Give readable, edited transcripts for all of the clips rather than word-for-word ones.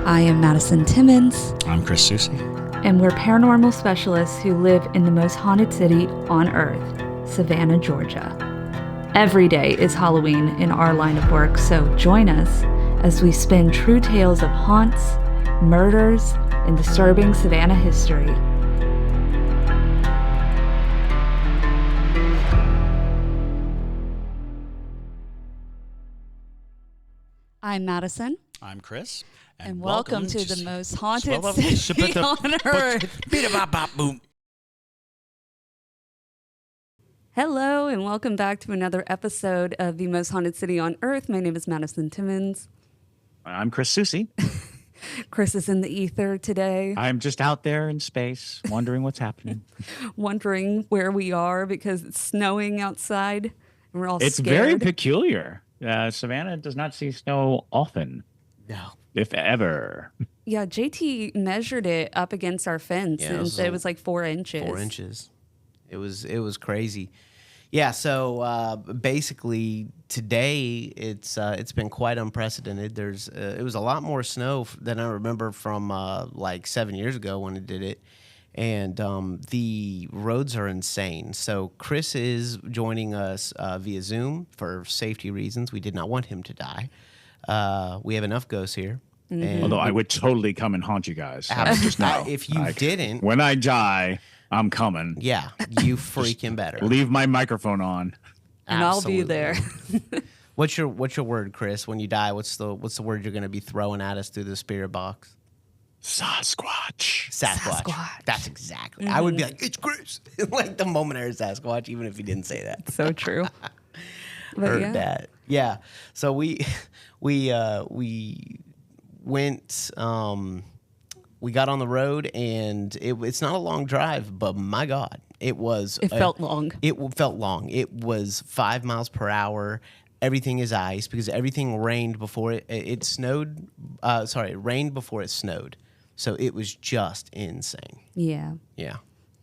I am Madison Timmons. I'm Chris Susi. And we're paranormal specialists who live in the most haunted city on earth, Savannah, Georgia. Every day is Halloween in our line of work, so join us as we spin true tales of haunts, murders, and disturbing Savannah history. I'm Madison. I'm Chris. And welcome to the most haunted city on earth. Hello, and welcome back to another episode of the most haunted city on earth. My name is Madison Timmons. I'm Chris Susi. Chris is in the ether today. I'm just out there in space, wondering what's happening. Wondering where we are because it's snowing outside. And we're all It's scared. very peculiar. Savannah does not see snow often. No. If ever. Yeah, JT measured it up against our fence and said it was like 4 inches. 4 inches. It was crazy. Yeah, so basically today it's been quite unprecedented. It was a lot more snow than I remember from like 7 years ago when it did it. And the roads are insane. So Chris is joining us via Zoom for safety reasons. We did not want him to die. We have enough ghosts here. Mm-hmm. And Although I would totally come and haunt you guys. Just now. If you didn't. When I die, I'm coming. Yeah, you freaking better. Leave my microphone on. And I'll be there. What's your word, Chris? When you die, what's the word you're going to be throwing at us through the spirit box? Sasquatch. Sasquatch. That's exactly. I would be like, it's Chris. Like the moment I heard Sasquatch, even if he didn't say that. So true. Heard that. Yeah. So we went. We got on the road, and it's not a long drive, but my God, it felt long. It felt long. It was 5 miles per hour. Everything is ice because everything rained before it snowed. It rained before it snowed. So it was just insane. Yeah. Yeah.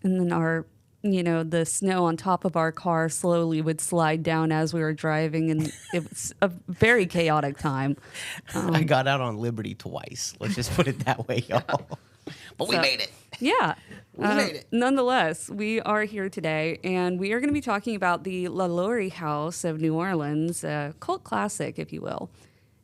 And then the snow on top of our car slowly would slide down as we were driving, and it was a very chaotic time. I got out on Liberty twice. Let's just put it that way, y'all. But we made it. Yeah. We made it. Nonetheless, we are here today, and we are going to be talking about the LaLaurie House of New Orleans, a cult classic, if you will.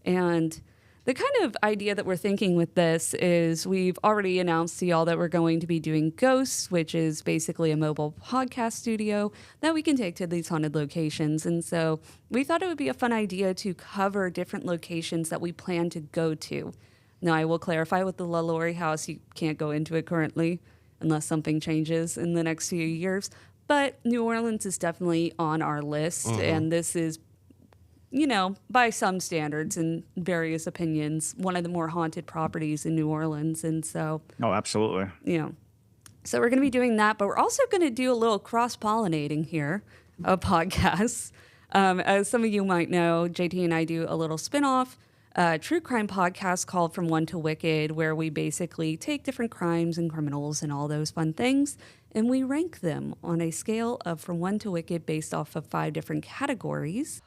And the kind of idea that we're thinking with this is we've already announced to y'all that we're going to be doing Ghosts, which is basically a mobile podcast studio that we can take to these haunted locations. And so we thought it would be a fun idea to cover different locations that we plan to go to. Now, I will clarify with the LaLaurie House, you can't go into it currently unless something changes in the next few years. But New Orleans is definitely on our list, and this is by some standards and various opinions, one of the more haunted properties in New Orleans. And so, Oh, absolutely. So we're going to be doing that, but we're also going to do a little cross-pollinating here of podcasts. As some of you might know, JT and I do a little spinoff, true crime podcast called From One to Wicked, where we basically take different crimes and criminals and all those fun things, and we rank them on a scale of from 1 to wicked based off of 5 different categories.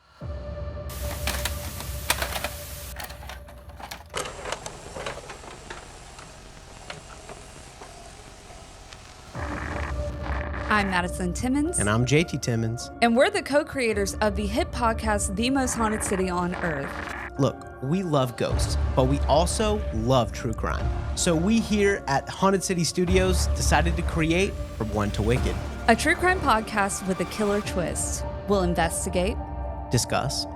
I'm Madison Timmons. And I'm JT Timmons. And we're the co-creators of the hit podcast, The Most Haunted City on Earth. Look, we love ghosts, but we also love true crime. So we here at Haunted City Studios decided to create From One to Wicked. A true crime podcast with a killer twist. We'll investigate, Discuss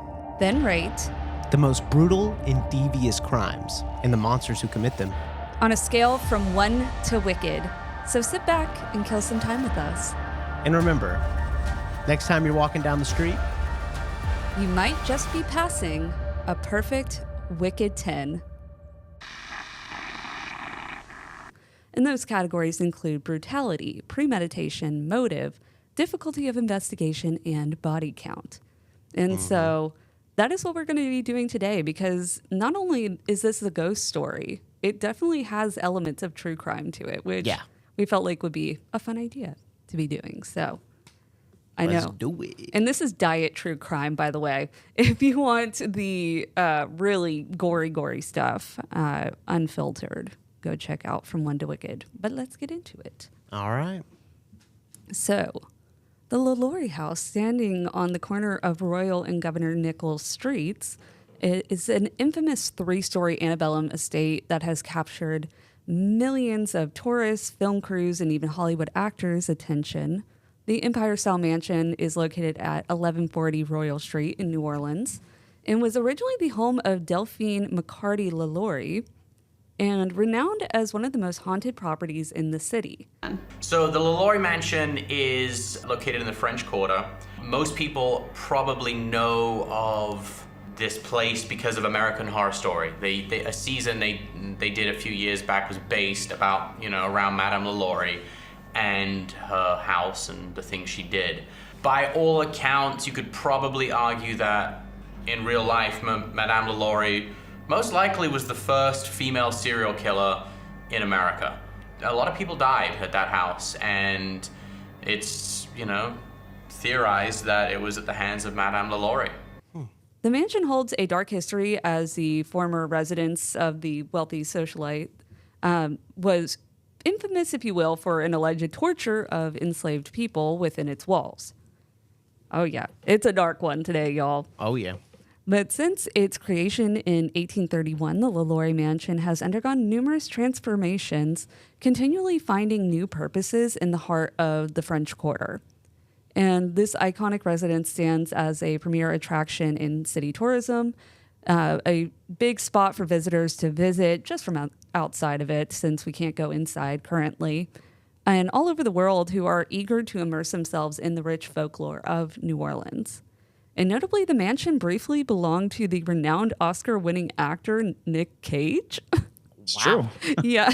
then rate, the most brutal and devious crimes and the monsters who commit them. on a scale from 1 to wicked. So sit back and kill some time with us. And remember, next time you're walking down the street, You might just be passing a perfect wicked 10. And those categories include brutality, premeditation, motive, difficulty of investigation, and body count. And so that is what we're going to be doing today, because not only is this a ghost story, it definitely has elements of true crime to it, which we felt like would be a fun idea to be doing. So I Let's know. do it. And this is diet true crime, by the way. If you want the really gory stuff, unfiltered, go check out From One to Wicked. But let's get into it. All right. So, the LaLaurie house, standing on the corner of Royal and Governor Nichols Streets, is an infamous 3-story antebellum estate that has captured millions of tourists, film crews, and even Hollywood actors' attention. The Empire-style mansion is located at 1140 Royal Street in New Orleans and was originally the home of Delphine LaLaurie and renowned as one of the most haunted properties in the city. So the LaLaurie Mansion is located in the French Quarter. Most people probably know of this place because of American Horror Story. A season they did a few years back was based about, around Madame LaLaurie and her house and the things she did. By all accounts, you could probably argue that in real life, Madame LaLaurie most likely was the first female serial killer in America. A lot of people died at that house, and it's, theorized that it was at the hands of Madame LaLaurie. The mansion holds a dark history as the former residence of the wealthy socialite was infamous, if you will, for an alleged torture of enslaved people within its walls. Oh, yeah. It's a dark one today, y'all. Oh, yeah. But since its creation in 1831, the LaLaurie Mansion has undergone numerous transformations, continually finding new purposes in the heart of the French Quarter. And this iconic residence stands as a premier attraction in city tourism, a big spot for visitors to visit just from outside of it, since we can't go inside currently, and all over the world who are eager to immerse themselves in the rich folklore of New Orleans. And notably, the mansion briefly belonged to the renowned Oscar-winning actor Nick Cage. It's true. Yeah,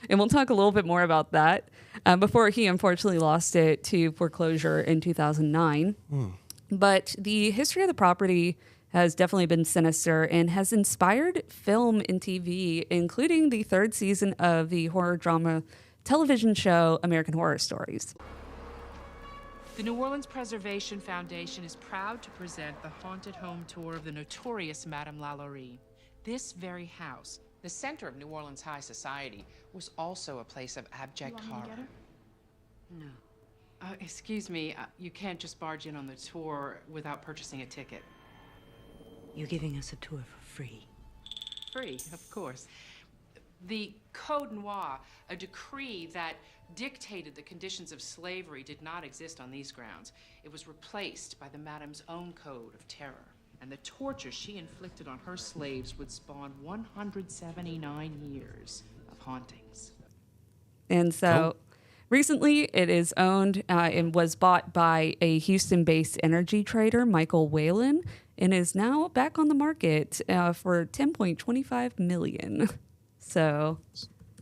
and we'll talk a little bit more about that before he unfortunately lost it to foreclosure in 2009. But the history of the property has definitely been sinister and has inspired film and TV, including the 3rd season of the horror drama television show American Horror Stories. The New Orleans Preservation Foundation is proud to present the haunted home tour of the notorious Madame LaLaurie. This very house, the center of New Orleans high society, was also a place of abject horror. No. Excuse me, you can't just barge in on the tour without purchasing a ticket. You're giving us a tour for free. Free, of course. The Code Noir, a decree that dictated the conditions of slavery, did not exist on these grounds. It was replaced by the Madame's own code of terror. And the torture she inflicted on her slaves would spawn 179 years of hauntings. And so recently it is owned and was bought by a Houston-based energy trader, Michael Whalen, and is now back on the market for $10.25 million. So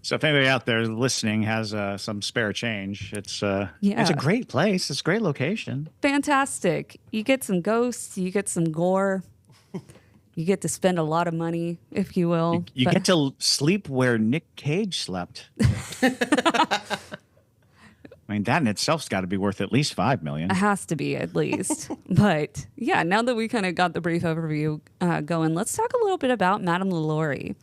if anybody out there listening has some spare change, it's a great place. It's a great location. Fantastic. You get some ghosts, you get some gore, you get to spend a lot of money, if you will. You get to sleep where Nick Cage slept. I mean, that in itself's got to be worth at least $5 million. It has to be, at least. But yeah, now that we kind of got the brief overview going, let's talk a little bit about Madame LaLaurie.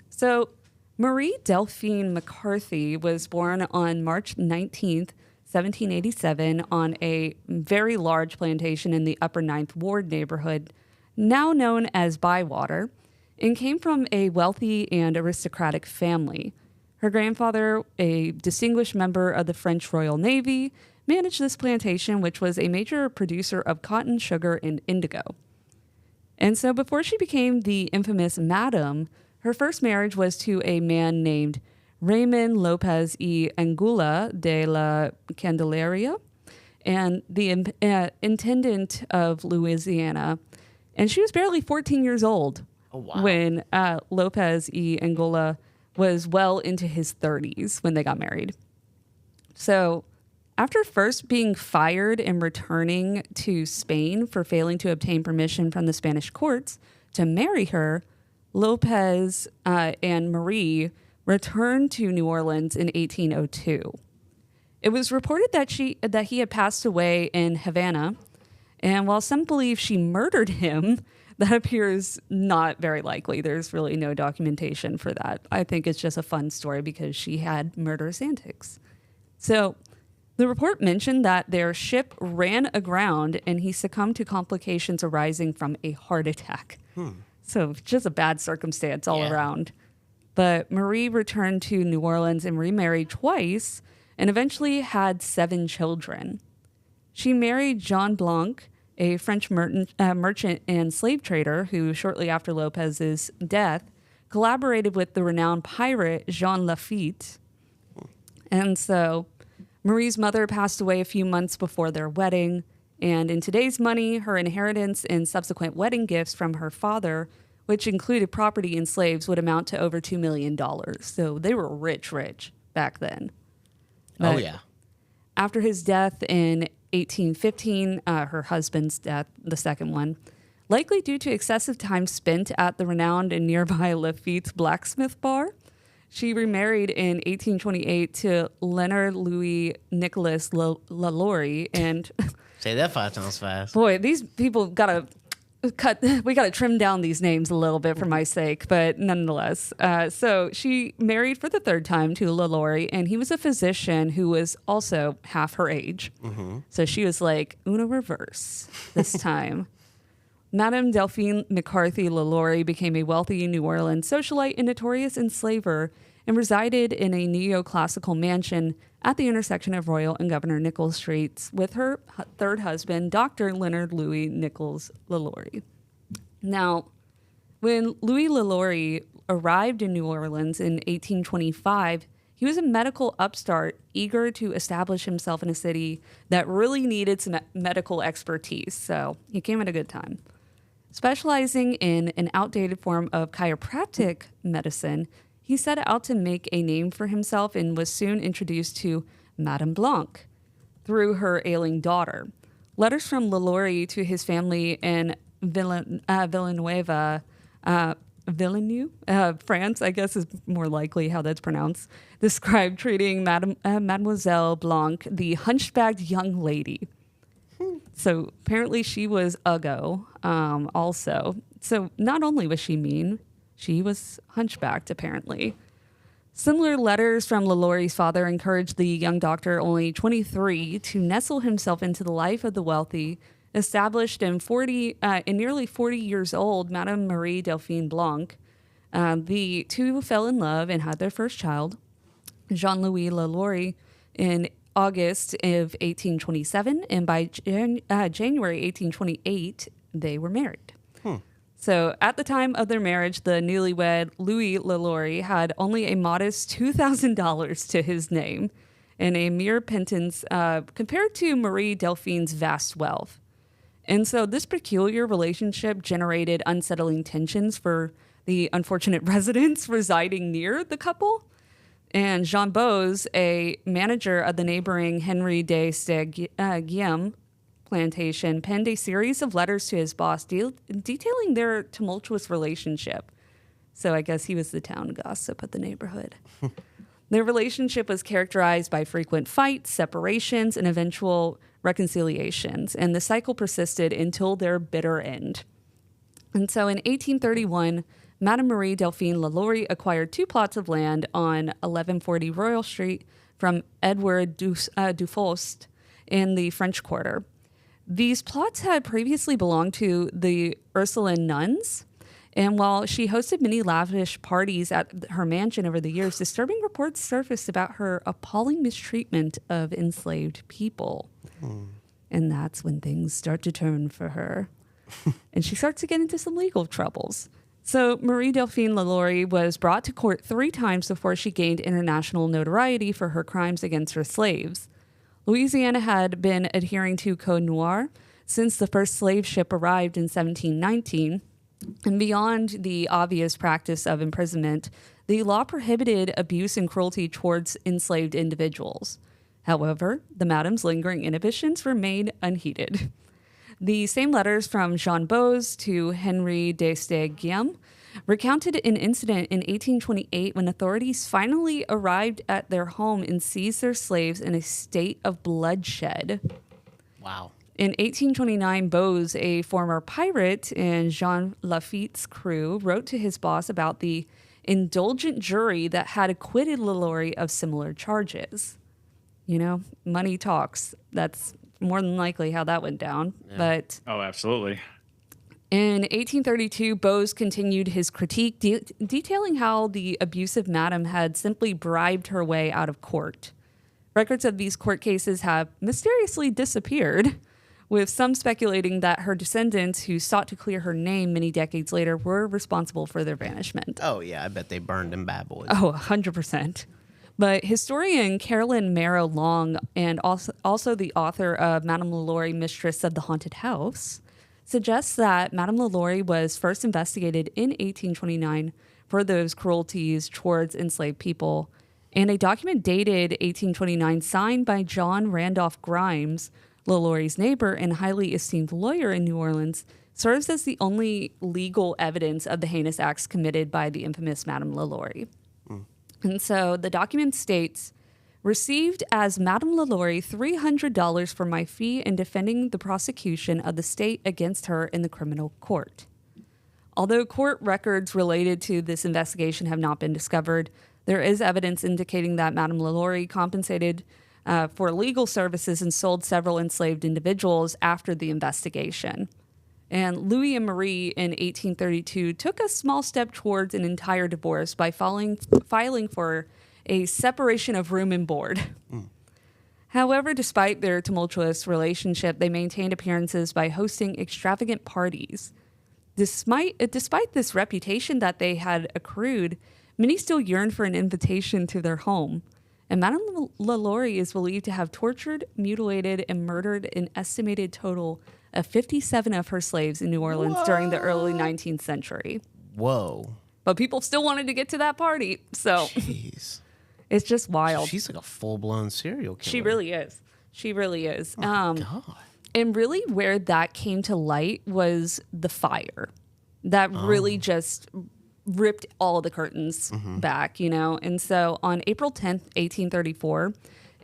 So Marie Delphine McCarthy was born on March 19th, 1787, on a very large plantation in the Upper Ninth Ward neighborhood, now known as Bywater, and came from a wealthy and aristocratic family. Her grandfather, a distinguished member of the French Royal Navy, managed this plantation, which was a major producer of cotton, sugar, and indigo. And so before she became the infamous Madame, her first marriage was to a man named Raymond Lopez y Angula de la Candelaria, and the intendant of Louisiana. And she was barely 14 years old when Lopez y Angula was well into his 30s when they got married. So after first being fired and returning to Spain for failing to obtain permission from the Spanish courts to marry her, Lopez and Marie returned to New Orleans in 1802. It was reported that he had passed away in Havana, and while some believe she murdered him, that appears not very likely. There's really no documentation for that. I think it's just a fun story because she had murderous antics. So the report mentioned that their ship ran aground and he succumbed to complications arising from a heart attack. So just a bad circumstance all around. But Marie returned to New Orleans and remarried twice and eventually had 7 children. She married Jean Blanc, a French merchant and slave trader who, shortly after Lopez's death, collaborated with the renowned pirate Jean Lafitte. And so Marie's mother passed away a few months before their wedding, and in today's money, her inheritance and subsequent wedding gifts from her father, which included property and slaves, would amount to over $2 million. So they were rich back then. But after his death in 1815, her husband's death, the second one, likely due to excessive time spent at the renowned and nearby Lafitte's blacksmith bar, she remarried in 1828 to Leonard Louis Nicholas LaLaurie. And say that 5 times fast. Boy, these people gotta trim down these names a little bit for my sake, but nonetheless. So she married for the 3rd time to LaLaurie, and he was a physician who was also half her age. So she was like Una reverse this time. Madame Delphine McCarthy LaLaurie became a wealthy New Orleans socialite and notorious enslaver and resided in a neoclassical mansion at the intersection of Royal and Governor Nichols Streets with her 3rd husband, Dr. Leonard Louis Nichols LaLaurie. Now, when Louis LaLaurie arrived in New Orleans in 1825, he was a medical upstart eager to establish himself in a city that really needed some medical expertise, so he came at a good time. Specializing in an outdated form of chiropractic medicine, he set out to make a name for himself and was soon introduced to Madame Blanc through her ailing daughter. Letters from LaLaurie to his family in Villeneuve, France, I guess is more likely how that's pronounced, described treating Mademoiselle Blanc, the hunchbacked young lady. So apparently she was uggo also. So not only was she mean, she was hunchbacked apparently. Similar letters from LaLaurie's father encouraged the young doctor, only 23, to nestle himself into the life of the wealthy, established in nearly 40 years old, Madame Marie Delphine Blanc. The two fell in love and had their first child, Jean-Louis LaLaurie, in August of 1827, and by January 1828, they were married. So at the time of their marriage, the newlywed Louis LaLaurie had only a modest $2,000 to his name and a mere pittance compared to Marie Delphine's vast wealth. And so this peculiar relationship generated unsettling tensions for the unfortunate residents residing near the couple. And Jean Bose, a manager of the neighboring Henry de Guillaume plantation, penned a series of letters to his boss detailing their tumultuous relationship. So I guess he was the town gossip of the neighborhood. Their relationship was characterized by frequent fights, separations, and eventual reconciliations, and the cycle persisted until their bitter end. And so in 1831, Madame Marie Delphine LaLaurie acquired 2 plots of land on 1140 Royal Street from Edward Dufaust in the French Quarter. These plots had previously belonged to the Ursuline nuns, and while she hosted many lavish parties at her mansion over the years, disturbing reports surfaced about her appalling mistreatment of enslaved people. And that's when things start to turn for her. And she starts to get into some legal troubles. So Marie Delphine LaLaurie was brought to court 3 times before she gained international notoriety for her crimes against her slaves. Louisiana had been adhering to Code Noir since the first slave ship arrived in 1719, and beyond the obvious practice of imprisonment, the law prohibited abuse and cruelty towards enslaved individuals. However, the madam's lingering inhibitions remained unheeded. The same letters from Jean Bose to Henry de Guillaume recounted an incident in 1828 when authorities finally arrived at their home and seized their slaves in a state of bloodshed. Wow. In 1829, Bose, a former pirate in Jean Lafitte's crew, wrote to his boss about the indulgent jury that had acquitted LaLaurie of similar charges. You know, money talks. That's more than likely how that went down. Yeah. But oh, absolutely. In 1832, Bose continued his critique, detailing how the abusive madam had simply bribed her way out of court. Records of these court cases have mysteriously disappeared, with some speculating that her descendants, who sought to clear her name many decades later, were responsible for their banishment. Oh, yeah, I bet they burned them bad boys. Oh, 100%. But historian Carolyn Marrow Long, and also the author of Madame LaLaurie, Mistress of the Haunted House, suggests that Madame LaLaurie was first investigated in 1829 for those cruelties towards enslaved people. And a document dated 1829, signed by John Randolph Grimes, LaLaurie's neighbor and highly esteemed lawyer in New Orleans, serves as the only legal evidence of the heinous acts committed by the infamous Madame LaLaurie. And so the document states, received as Madame LaLaurie $300 for my fee in defending the prosecution of the state against her in the criminal court. Although court records related to this investigation have not been discovered, there is evidence indicating that Madame LaLaurie compensated for legal services and sold several enslaved individuals after the investigation. And Louis and Marie in 1832 took a small step towards an entire divorce by filing for a separation of room and board. However, despite their tumultuous relationship, they maintained appearances by hosting extravagant parties. Despite this reputation that they had accrued, many still yearned for an invitation to their home. And Madame LaLaurie is believed to have tortured, mutilated, and murdered an estimated total of 57 of her slaves in New Orleans during the early 19th century. Whoa. But people still wanted to get to that party, so Jeez. It's just wild. She's like a full-blown serial killer. She really is. She really is. Oh my God. And really where that came to light was the fire. That really just ripped all the curtains back, you know? And so on April 10th, 1834,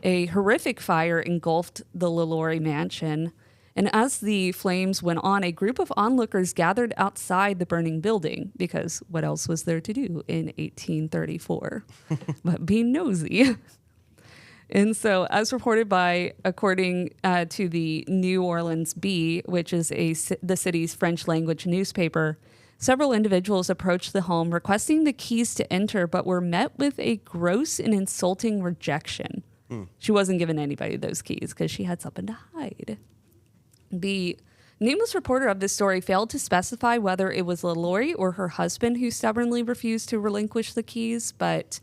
a horrific fire engulfed the LaLaurie Mansion. And as the flames went on, a group of onlookers gathered outside the burning building, because what else was there to do in 1834 but be nosy? And so, as reported by, according to the New Orleans Bee, which is the city's French language newspaper, several individuals approached the home requesting the keys to enter, but were met with a gross and insulting rejection. She wasn't giving anybody those keys because she had something to hide. The nameless reporter of this story failed to specify whether it was LaLaurie or her husband who stubbornly refused to relinquish the keys, but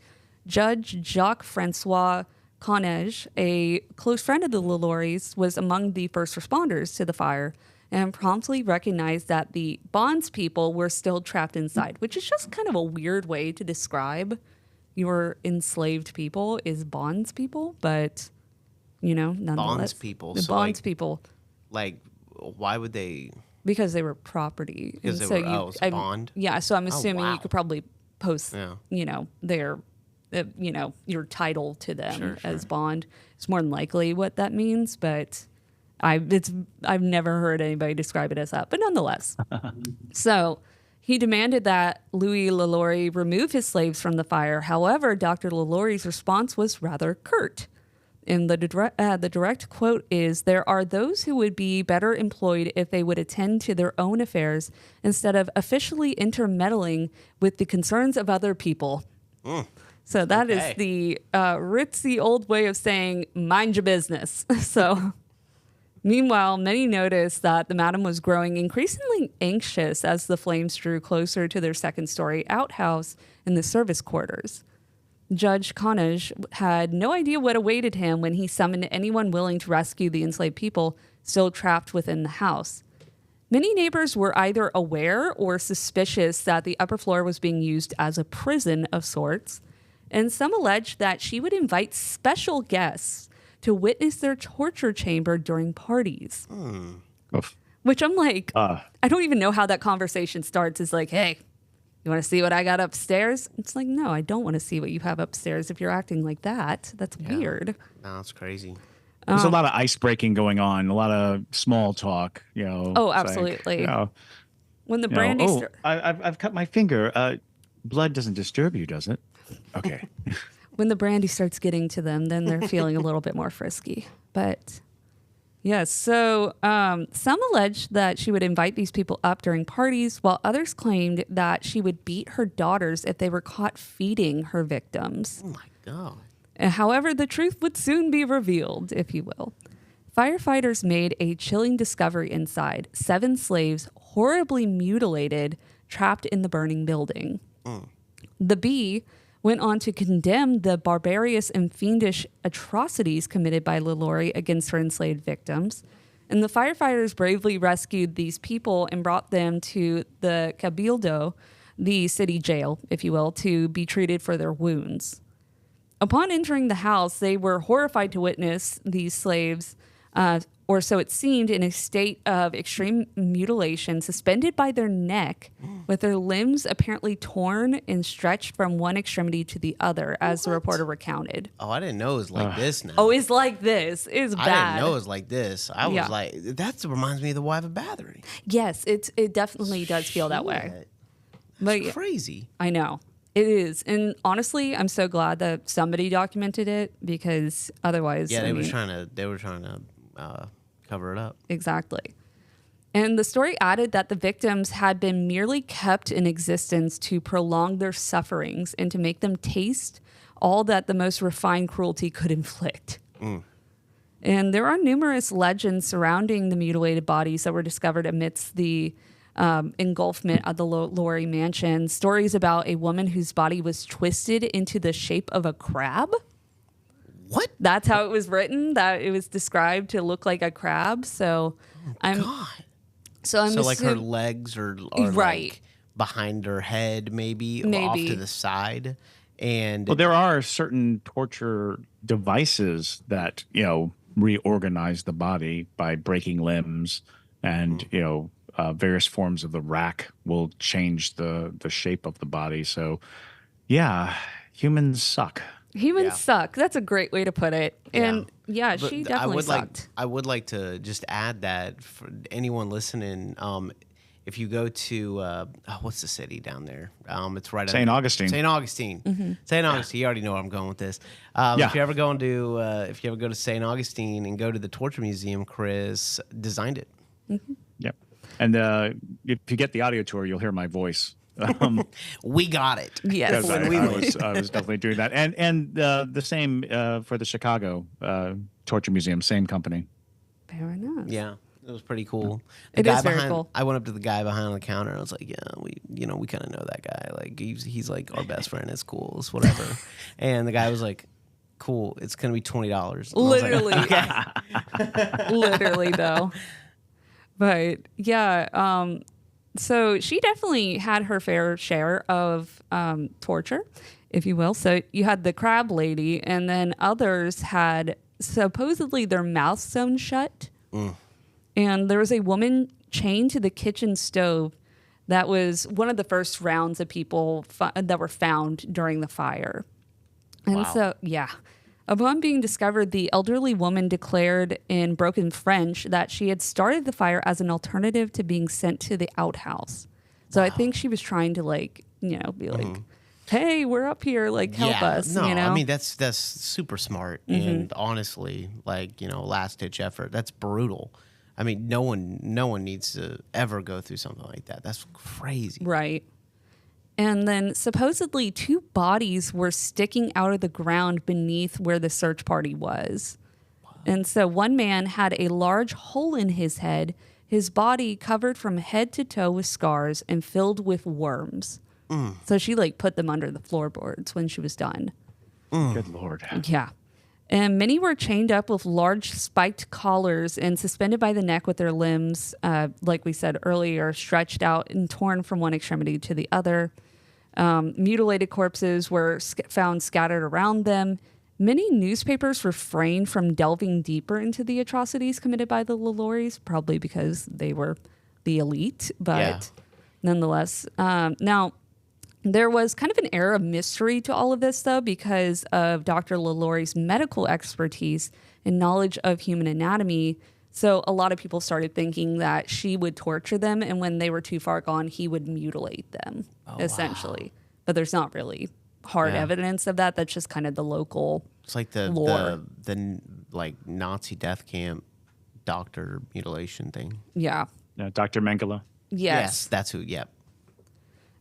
Judge Jacques-Francois Connage, a close friend of the LaLauries, was among the first responders to the fire and promptly recognized that the bondspeople were still trapped inside, which is just kind of a weird way to describe your enslaved people is bondspeople, but, you know, nonetheless. Bondspeople. The so bondspeople. Like, why would they? Because they were property. Because and they so were, it's a bond? Yeah, so I'm assuming wow. you could probably post, you know, their, you know, your title to them as bond. It's more than likely what that means, but I've never heard anybody describe it as that. But nonetheless, so he demanded that Louis LaLaurie remove his slaves from the fire. However, Dr. LaLaurie's response was rather curt. And the direct quote is, "There are those who would be better employed if they would attend to their own affairs instead of officially intermeddling with the concerns of other people." So that is the ritzy old way of saying, mind your business. So meanwhile, many noticed that the madam was growing increasingly anxious as the flames drew closer to their second-story outhouse in the service quarters. Judge Connage had no idea what awaited him when he summoned anyone willing to rescue the enslaved people still trapped within the house. Many neighbors were either aware or suspicious that the upper floor was being used as a prison of sorts, and some alleged that she would invite special guests to witness their torture chamber during parties. Which I'm like, I don't even know how that conversation starts. It's like, hey, You want to see what I got upstairs? It's like, no, I don't want to see what you have upstairs if you're acting like that. That's weird. No, it's crazy. There's a lot of ice breaking going on, a lot of small talk, you know. Oh, it's absolutely. Like, you know, When the you know, brandy... I've cut my finger. Blood doesn't disturb you, does it? Okay. When the brandy starts getting to them, then they're feeling a little bit more frisky. But yes, so some alleged that she would invite these people up during parties, while others claimed that she would beat her daughters if they were caught feeding her victims. Oh my God. However, the truth would soon be revealed, if you will. Firefighters made a chilling discovery inside: 7 slaves horribly mutilated, trapped in the burning building. The Bee went on to condemn the barbarous and fiendish atrocities committed by LaLaurie against her enslaved victims. And the firefighters bravely rescued these people and brought them to the Cabildo, the city jail, if you will, to be treated for their wounds. Upon entering the house, they were horrified to witness these slaves, or so it seemed, in a state of extreme mutilation, suspended by their neck, with their limbs apparently torn and stretched from one extremity to the other, as the reporter recounted. Oh, I didn't know it was like this now. Oh, it's like this. It's bad. I didn't know it was like this. I was like, that reminds me of The Wife of Bathory. Yes, it definitely does feel that way. That's But crazy. I know. It is. And honestly, I'm so glad that somebody documented it, because otherwise... Yeah, they were mean, trying to cover it up. Exactly. And the story added that the victims had been merely kept in existence to prolong their sufferings and to make them taste all that the most refined cruelty could inflict. And there are numerous legends surrounding the mutilated bodies that were discovered amidst the engulfment of the LaLaurie Mansion. Stories about a woman whose body was twisted into the shape of a crab. What? That's how it was written, that it was described to look like a crab. So God. So like her legs are right like behind her head, maybe off to the side. And well, there are certain torture devices that, you know, reorganize the body by breaking limbs, and you know, various forms of the rack will change the shape of the body. So yeah, humans suck. Humans suck. That's a great way to put it. And yeah, But she definitely sucked. I would like to just add that for anyone listening, if you go to what's the city down there? It's right St. Augustine. St. Augustine. St. Augustine. You already know where I'm going with this. If you ever go to St. Augustine and go to the Torture Museum, Chris designed it. Yep. And if you get the audio tour, you'll hear my voice. We got it. Yes, I was definitely doing that. And the same for the Chicago Torture Museum, same company. Fair enough. Yeah. It was pretty cool. It is very cool. I went up to the guy behind the counter. And I was like, "Yeah, we kind of know that guy. Like, he's like our best friend. It's cool. It's whatever." And the guy was like, "Cool. It's gonna be $20." Literally, like, okay. Literally though. But yeah, so she definitely had her fair share of torture, if you will. So you had the crab lady, and then others had supposedly their mouths sewn shut. And there was a woman chained to the kitchen stove that was one of the first rounds of people that were found during the fire. And so, yeah. Upon being discovered, the elderly woman declared in broken French that she had started the fire as an alternative to being sent to the outhouse. So I think she was trying to, like, you know, be like, hey, we're up here, like, help us. No, you know? I mean, that's super smart. And honestly, like, you know, last ditch effort. That's brutal. I mean, no one needs to ever go through something like that. That's crazy. Right. And then supposedly 2 bodies were sticking out of the ground beneath where the search party was. Wow. And so one man had a large hole in his head, his body covered from head to toe with scars and filled with worms. So she like put them under the floorboards when she was done. Good Lord. Yeah. And many were chained up with large spiked collars and suspended by the neck with their limbs, like we said earlier, stretched out and torn from one extremity to the other. Mutilated corpses were found scattered around them. Many newspapers refrained from delving deeper into the atrocities committed by the LaLauries, probably because they were the elite, but nonetheless. Now, There was kind of an air of mystery to all of this, though, because of Dr. LaLaurie's medical expertise and knowledge of human anatomy. So a lot of people started thinking that she would torture them, and when they were too far gone, he would mutilate them, essentially. Wow. But there's not really hard evidence of that. That's just kind of the local It's like the like Nazi death camp doctor mutilation thing. Yeah. Dr. Mengele. Yes, that's who. Yep.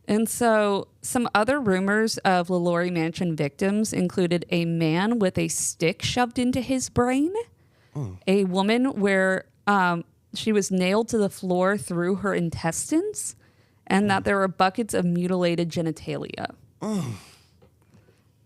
And so some other rumors of LaLaurie Mansion victims included a man with a stick shoved into his brain, a woman where she was nailed to the floor through her intestines, and that there were buckets of mutilated genitalia.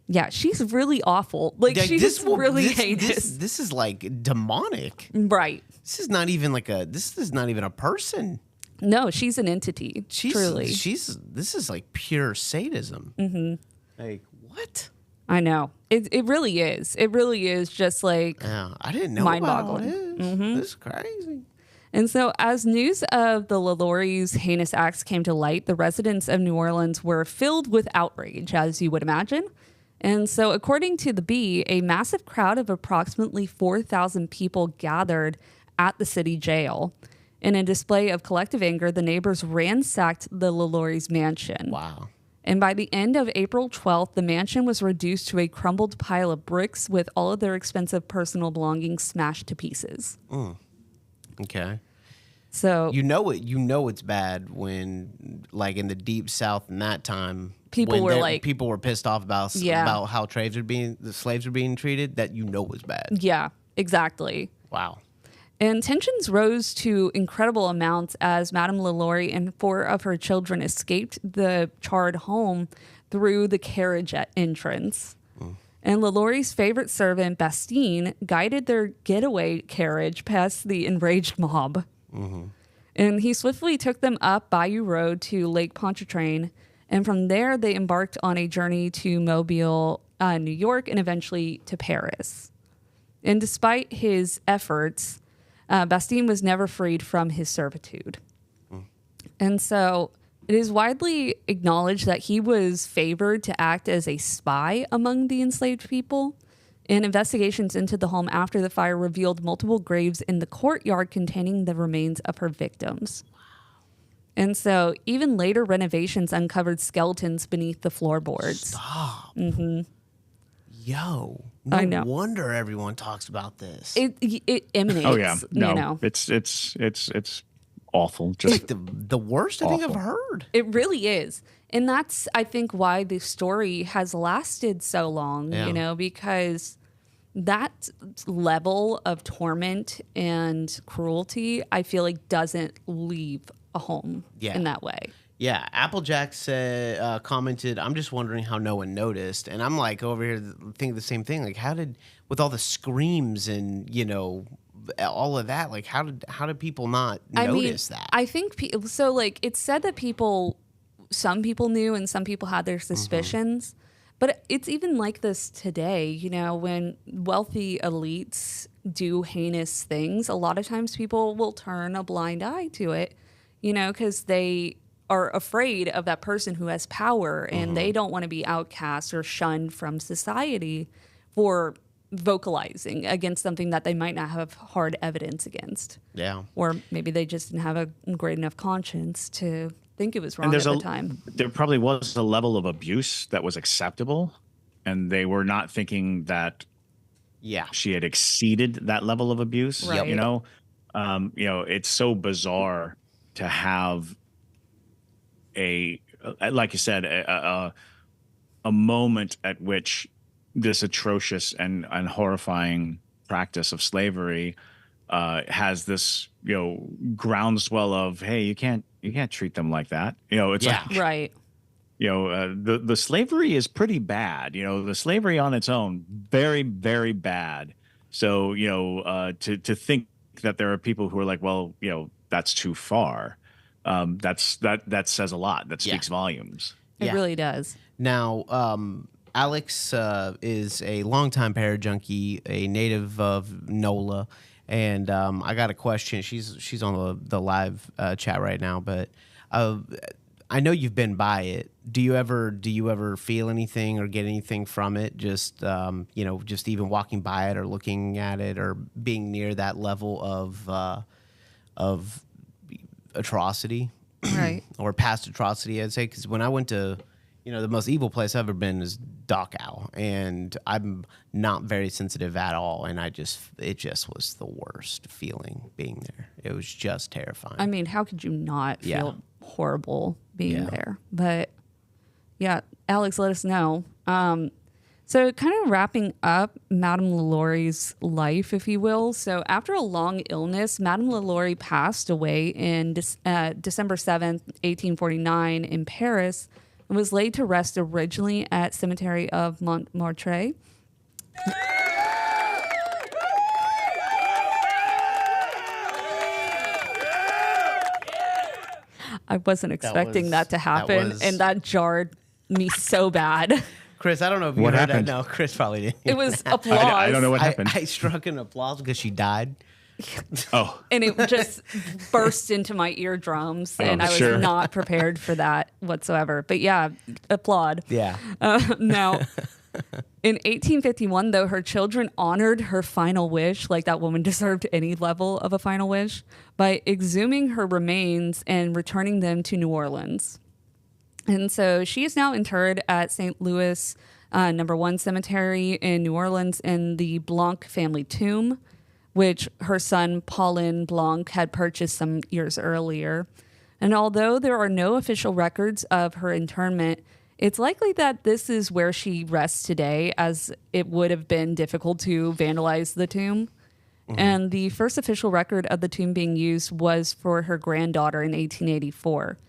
Yeah, she's really awful. Like, she's really heinous. This is like demonic. Right. This is not even a person. No, she's an entity. Truly. This is like pure sadism. Mm-hmm. Like, what? I know. It really is. It really is just like I didn't know mind-boggling. about this. This is crazy. And so as news of the LaLaurie's heinous acts came to light, the residents of New Orleans were filled with outrage, as you would imagine. And so according to the Bee, a massive crowd of approximately 4,000 people gathered at the city jail. In a display of collective anger, the neighbors ransacked the LaLaurie's mansion. Wow. And by the end of April 12th, the mansion was reduced to a crumbled pile of bricks with all of their expensive personal belongings smashed to pieces. Okay. So you know it's bad when, like, in the deep South in that time, people were pissed off about how the slaves were being treated. That was bad. Yeah, exactly. Wow. And tensions rose to incredible amounts as Madame LaLaurie and 4 of her children escaped the charred home through the carriage entrance. And LaLaurie's favorite servant, Bastine, guided their getaway carriage past the enraged mob. And he swiftly took them up Bayou Road to Lake Pontchartrain. And from there, they embarked on a journey to Mobile, New York, and eventually to Paris. And despite his efforts, Bastine was never freed from his servitude. And so it is widely acknowledged that he was favored to act as a spy among the enslaved people. And investigations into the home after the fire revealed multiple graves in the courtyard containing the remains of her victims. And so even later renovations uncovered skeletons beneath the floorboards. Stop. Yo, I know. Wonder everyone talks about this. It emanates. Oh yeah, no, you know. it's awful. like Just the worst I think I've heard. It really is, and that's I think why the story has lasted so long. Yeah. You know, because that level of torment and cruelty, I feel like, doesn't leave a home in that way. Yeah, Applejack said, commented, "I'm just wondering how no one noticed." And I'm like over here thinking the same thing. Like, with all the screams and all of that, like how did people not notice that? I think so. Like, it's said that some people knew and some people had their suspicions. But it's even like this today. You know, when wealthy elites do heinous things, a lot of times people will turn a blind eye to it. You know, because they are afraid of that person who has power and they don't want to be outcast or shunned from society for vocalizing against something that they might not have hard evidence against. Yeah. Or maybe they just didn't have a great enough conscience to think it was wrong at the time. There probably was a level of abuse that was acceptable, and they were not thinking that she had exceeded that level of abuse. Right. You know, it's so bizarre to have like you said, a moment at which this atrocious and horrifying practice of slavery has this, groundswell of, hey, you can't treat them like that. It's like, right. The slavery is pretty bad. The slavery on its own, very, very bad. So, to think that there are people who are like, well, that's too far. That says a lot. That speaks volumes. It really does. Now, Alex is a longtime Parajunkie, a native of NOLA, and I got a question. She's on the live chat right now, but I know you've been by it. Do you ever feel anything or get anything from it? Just just even walking by it or looking at it or being near that level of atrocity, Right. or past atrocity, I'd say. Because when I went to, the most evil place I've ever been is Dachau, and I'm not very sensitive at all. And it just was the worst feeling being there. It was just terrifying. I mean, how could you not feel horrible being Yeah. there? But yeah, Alex, let us know. So kind of wrapping up Madame LaLaurie's life, if you will. So after a long illness, Madame LaLaurie passed away in December 7th, 1849 in Paris, and was laid to rest originally at Cemetery of Montmartre. I wasn't expecting that to happen, and that jarred me so bad. Chris, I don't know if you What heard happened? that. No, Chris probably didn't. It was applause. I don't know what happened. I struck an applause because she died. Oh, And it just burst into my eardrums, and I was sure. not prepared for that whatsoever. But yeah, applaud. Yeah. Now, in 1851, though, her children honored her final wish, like that woman deserved any level of a final wish, by exhuming her remains and returning them to New Orleans. And so she is now interred at St. Louis number 1 Cemetery in New Orleans in the Blanc family tomb, which her son Paulin Blanc had purchased some years earlier. And although there are no official records of her internment, it's likely that this is where she rests today, as it would have been difficult to vandalize the tomb. And the first official record of the tomb being used was for her granddaughter in 1884.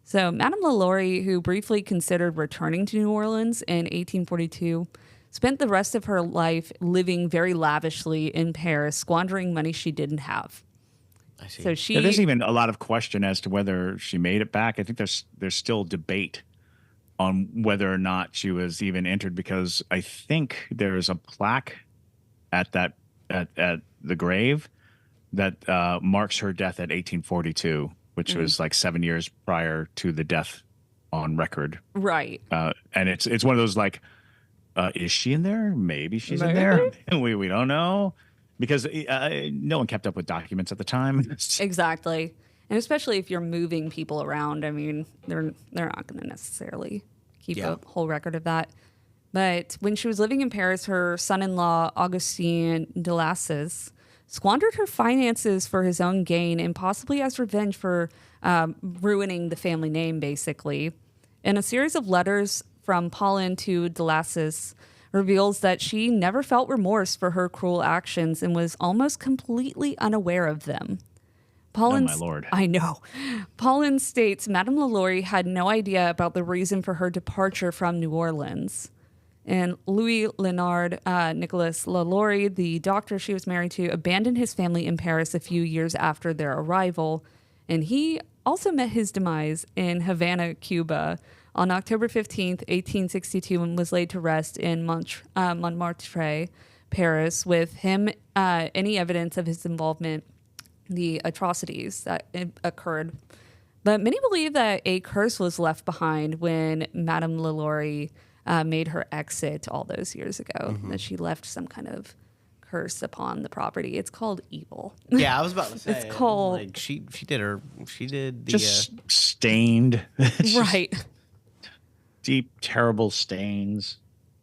So Madame LaLaurie, who briefly considered returning to New Orleans in 1842, spent the rest of her life living very lavishly in Paris, squandering money she didn't have. I see. So she, there's even a lot of question as to whether she made it back. I think there's still debate on whether or not she was even entered, because I think there's a plaque at the grave that marks her death at 1842, which was like 7 years prior to the death on record. right. And it's one of those like, is she in there? Maybe she's in there. We don't know, because no one kept up with documents at the time. Exactly. And especially if you're moving people around, I mean, they're not going to necessarily keep a whole record of that. But when she was living in Paris, her son-in-law, Augustin de Lassus, squandered her finances for his own gain and possibly as revenge for ruining the family name, basically. In a series of letters from Paulin to de Lassus reveals that she never felt remorse for her cruel actions and was almost completely unaware of them. Paulin, my lord. I know. Paulin states Madame LaLaurie had no idea about the reason for her departure from New Orleans. And Louis Leonard Nicolas LaLaurie, the doctor she was married to, abandoned his family in Paris a few years after their arrival. And he also met his demise in Havana, Cuba, on October 15th, 1862, and was laid to rest in Montmartre, Paris, with him any evidence of his involvement in the atrocities that occurred. But many believe that a curse was left behind when Madame LaLaurie made her exit all those years ago, that she left some kind of curse upon the property. It's called evil. Yeah, I was about to say. It's called- Like, she did the. Just stained. It's just Right. deep, terrible stains.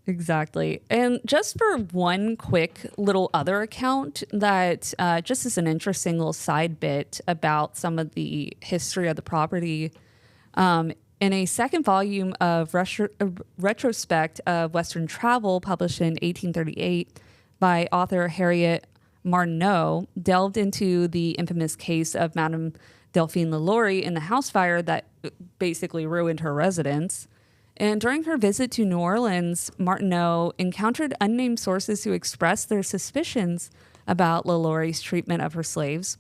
Exactly. And just for one quick little other account that just is an interesting little side bit about some of the history of the property, in a second volume of Retrospect of Western Travel, published in 1838 by author Harriet Martineau, delved into the infamous case of Madame Delphine LaLaurie in the house fire that basically ruined her residence. And during her visit to New Orleans, Martineau encountered unnamed sources who expressed their suspicions about LaLaurie's treatment of her slaves.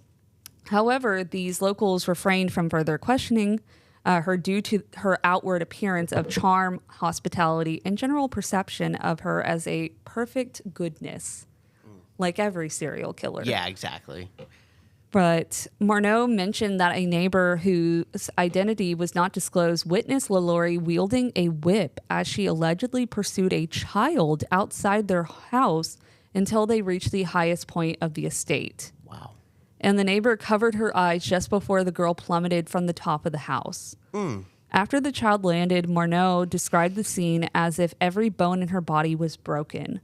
However, these locals refrained from further questioning her due to her outward appearance of charm, hospitality, and general perception of her as a perfect goodness, like every serial killer. Yeah, exactly. But Marneau mentioned that a neighbor whose identity was not disclosed witnessed LaLaurie wielding a whip as she allegedly pursued a child outside their house until they reached the highest point of the estate. Wow. And the neighbor covered her eyes just before the girl plummeted from the top of the house. After the child landed, Marneau described the scene as if every bone in her body was broken.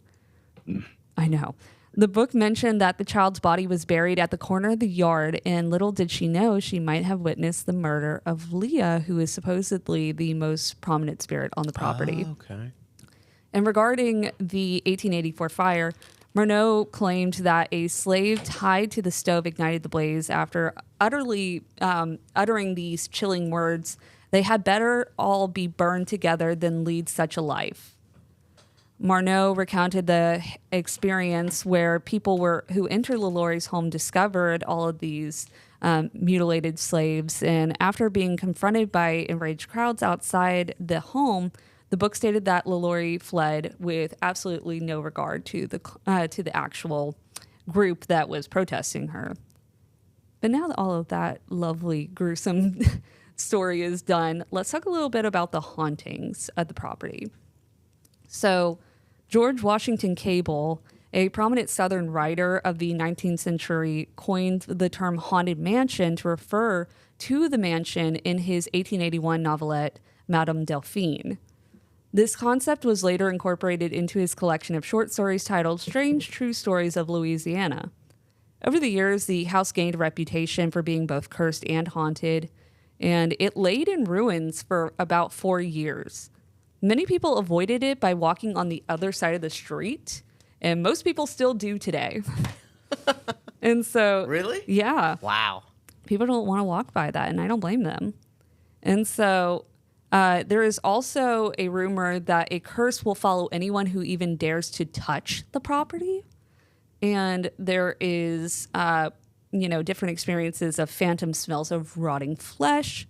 I know. The book mentioned that the child's body was buried at the corner of the yard, and little did she know she might have witnessed the murder of Leah, who is supposedly the most prominent spirit on the property. Oh, okay. And regarding the 1884 fire, Marneau claimed that a slave tied to the stove ignited the blaze after uttering these chilling words, "They had better all be burned together than lead such a life." Marneau recounted the experience where people who entered LaLaurie's home discovered all of these mutilated slaves, and after being confronted by enraged crowds outside the home, the book stated that LaLaurie fled with absolutely no regard to the actual group that was protesting her. But now that all of that lovely, gruesome story is done, let's talk a little bit about the hauntings of the property. So, George Washington Cable, a prominent Southern writer of the 19th century, coined the term haunted mansion to refer to the mansion in his 1881 novelette, Madame Delphine. This concept was later incorporated into his collection of short stories titled Strange True Stories of Louisiana. Over the years, the house gained a reputation for being both cursed and haunted, and it laid in ruins for about 4 years. Many people avoided it by walking on the other side of the street, and most people still do today. And so... Really? Yeah. Wow. People don't want to walk by that, and I don't blame them. And so there is also a rumor that a curse will follow anyone who even dares to touch the property. And there is, different experiences of phantom smells of rotting flesh,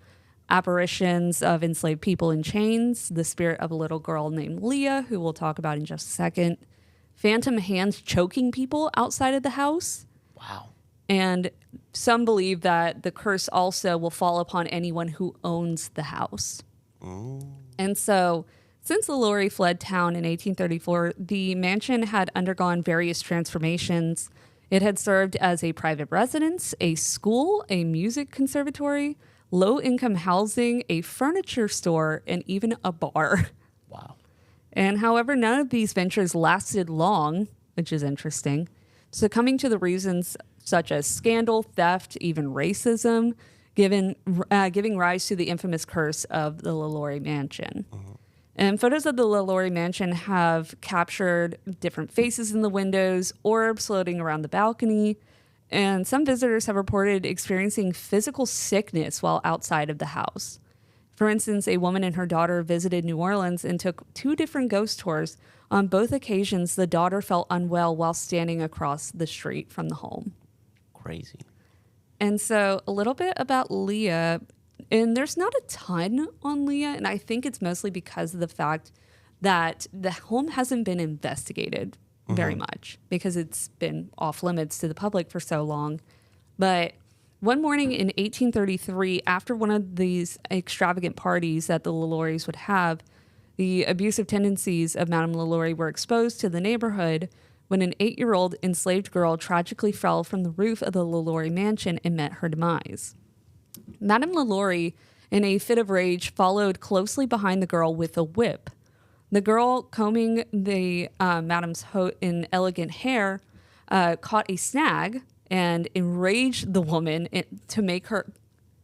apparitions of enslaved people in chains, the spirit of a little girl named Leah, who we'll talk about in just a second, phantom hands choking people outside of the house. Wow. And some believe that the curse also will fall upon anyone who owns the house. And so, since LaLaurie fled town in 1834, the mansion had undergone various transformations. It had served as a private residence, a school, a music conservatory, low-income housing, a furniture store, and even a bar. Wow. And however, none of these ventures lasted long, which is interesting, succumbing to the reasons such as scandal, theft, even racism, giving rise to the infamous curse of the LaLaurie Mansion. And photos of the LaLaurie Mansion have captured different faces in the windows, orbs floating around the balcony, and some visitors have reported experiencing physical sickness while outside of the house. For instance, a woman and her daughter visited New Orleans and took 2 different ghost tours. On both occasions, the daughter felt unwell while standing across the street from the home. Crazy. And so a little bit about Leah, and there's not a ton on Leah, and I think it's mostly because of the fact that the home hasn't been investigated very much because it's been off limits to the public for so long. But one morning in 1833, after one of these extravagant parties that the LaLauries would have, the abusive tendencies of Madame LaLaurie were exposed to the neighborhood when an 8-year-old enslaved girl tragically fell from the roof of the LaLaurie Mansion and met her demise. Madame LaLaurie, in a fit of rage, followed closely behind the girl with a whip. The girl, combing the Madame's elegant hair, caught a snag and enraged the woman to make her...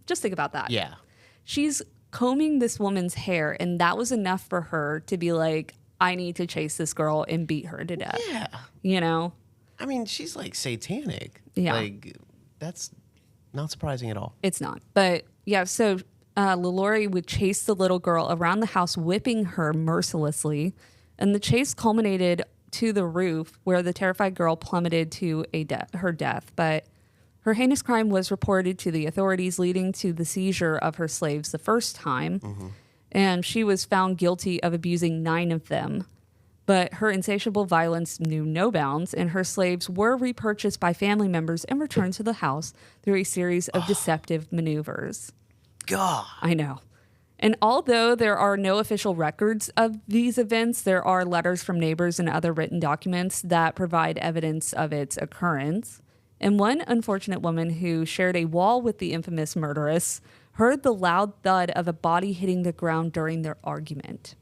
Just think about that. Yeah. She's combing this woman's hair, and that was enough for her to be like, I need to chase this girl and beat her to death. Yeah. You know? I mean, she's like satanic. Yeah. Like, that's not surprising at all. It's not. But yeah, so LaLaurie would chase the little girl around the house, whipping her mercilessly. And the chase culminated to the roof where the terrified girl plummeted to her death. But her heinous crime was reported to the authorities, leading to the seizure of her slaves the first time. And she was found guilty of abusing 9 of them. But her insatiable violence knew no bounds, and her slaves were repurchased by family members and returned to the house through a series of deceptive maneuvers. God. I know. And although there are no official records of these events, there are letters from neighbors and other written documents that provide evidence of its occurrence. And one unfortunate woman who shared a wall with the infamous murderess heard the loud thud of a body hitting the ground during their argument.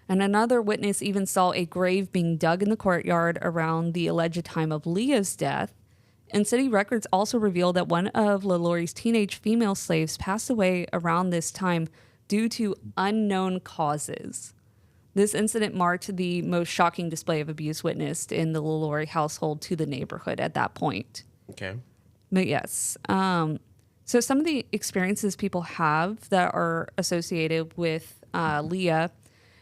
And another witness even saw a grave being dug in the courtyard around the alleged time of Leah's death. And city records also reveal that one of LaLaurie's teenage female slaves passed away around this time due to unknown causes. This incident marked the most shocking display of abuse witnessed in the LaLaurie household to the neighborhood at that point. Okay. But yes, so some of the experiences people have that are associated with Leah,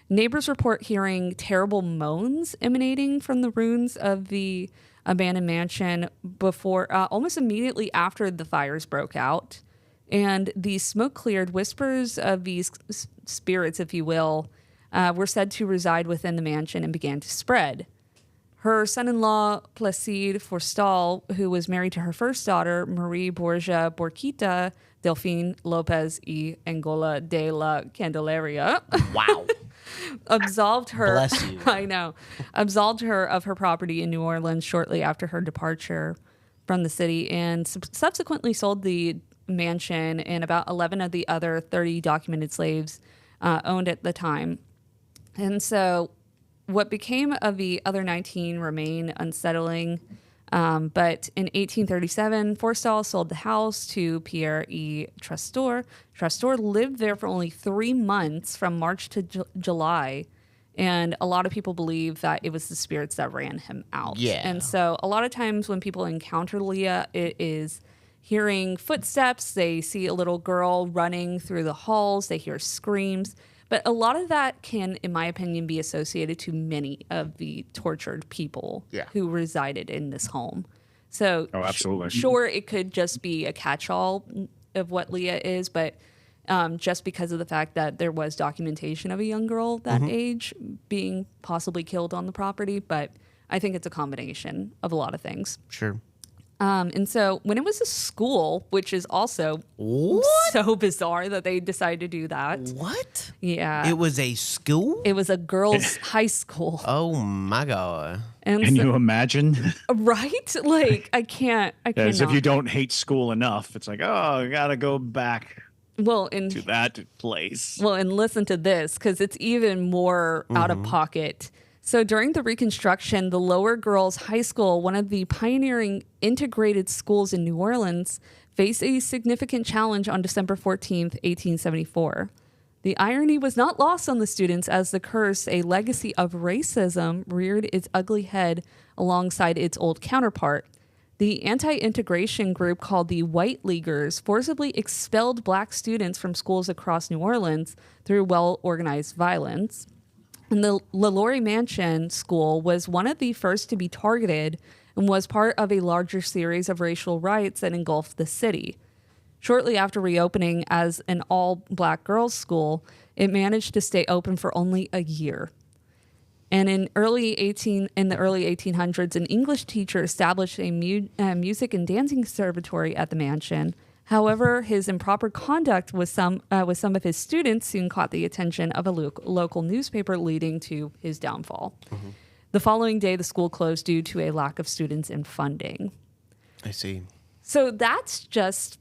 neighbors report hearing terrible moans emanating from the ruins of the abandoned mansion before, almost immediately after the fires broke out. And the smoke cleared whispers of these spirits, if you will, were said to reside within the mansion and began to spread. Her son-in-law, Placide Forstall, who was married to her first daughter, Marie Borgia Borquita Delphine Lopez y Angola de la Candelaria, Wow. absolved her. Bless you. I know. Absolved her of her property in New Orleans shortly after her departure from the city, and subsequently sold the mansion and about 11 of the other 30 documented slaves owned at the time. And so what became of the other 19 remain unsettling. But in 1837, Forstall sold the house to Pierre E. Trestor. Trestor lived there for only 3 months from March to July. And a lot of people believe that it was the spirits that ran him out. Yeah. And so a lot of times when people encounter Leah, it is hearing footsteps. They see a little girl running through the halls. They hear screams. But a lot of that can, in my opinion, be associated to many of the tortured people who resided in this home. So, absolutely. Sure, it could just be a catch-all of what Leah is, but just because of the fact that there was documentation of a young girl that age being possibly killed on the property. But I think it's a combination of a lot of things. Sure. And so when it was a school, which is also so bizarre that they decided to do that. What? Yeah. It was a school? It was a girls' high school. Oh my God. And Can so, you imagine? right? Like, I can't. As if you don't hate school enough. It's like, oh, I got to go back to that place. Well, and listen to this, because it's even more out of pocket. So during the Reconstruction, the Lower Girls High School, one of the pioneering integrated schools in New Orleans, faced a significant challenge on December 14th, 1874. The irony was not lost on the students as the curse, a legacy of racism, reared its ugly head alongside its old counterpart. The anti-integration group called the White Leaguers forcibly expelled black students from schools across New Orleans through well-organized violence. And the LaLaurie Mansion School was one of the first to be targeted and was part of a larger series of racial riots that engulfed the city. Shortly after reopening as an all-black girls' school, it managed to stay open for only a year. And in the early 1800s, an English teacher established a music and dancing conservatory at the mansion. However, his improper conduct with some of his students soon caught the attention of a local newspaper, leading to his downfall. The following day, the school closed due to a lack of students and funding. I see. So that's just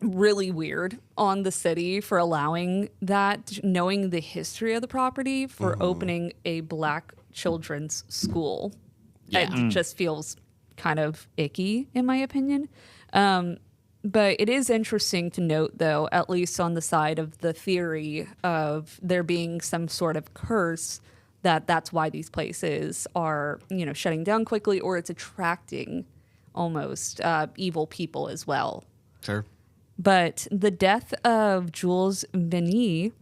really weird on the city for allowing that, knowing the history of the property, for opening a black children's school. It just feels kind of icky, in my opinion. But it is interesting to note, though, at least on the side of the theory of there being some sort of curse, that's why these places are, shutting down quickly, or it's attracting almost evil people as well. Sure. But the death of Jules Vigny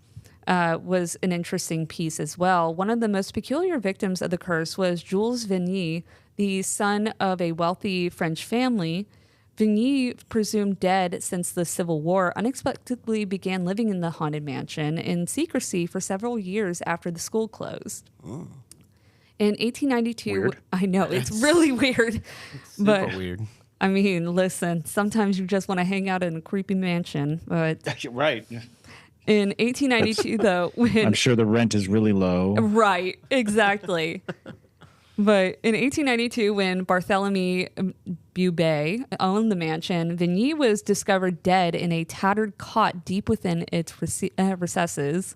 was an interesting piece as well. One of the most peculiar victims of the curse was Jules Vigny, the son of a wealthy French family Vigny, presumed dead since the Civil War, unexpectedly began living in the haunted mansion in secrecy for several years after the school closed. Oh. In 1892, Weird. I know, it's really weird. Super But weird. I mean, listen, sometimes you just want to hang out in a creepy mansion. But Right. in 1892, though, when I'm sure the rent is really low. right, exactly. But in 1892, when Barthélemy Bubé owned the mansion, Vigny was discovered dead in a tattered cot deep within its recesses.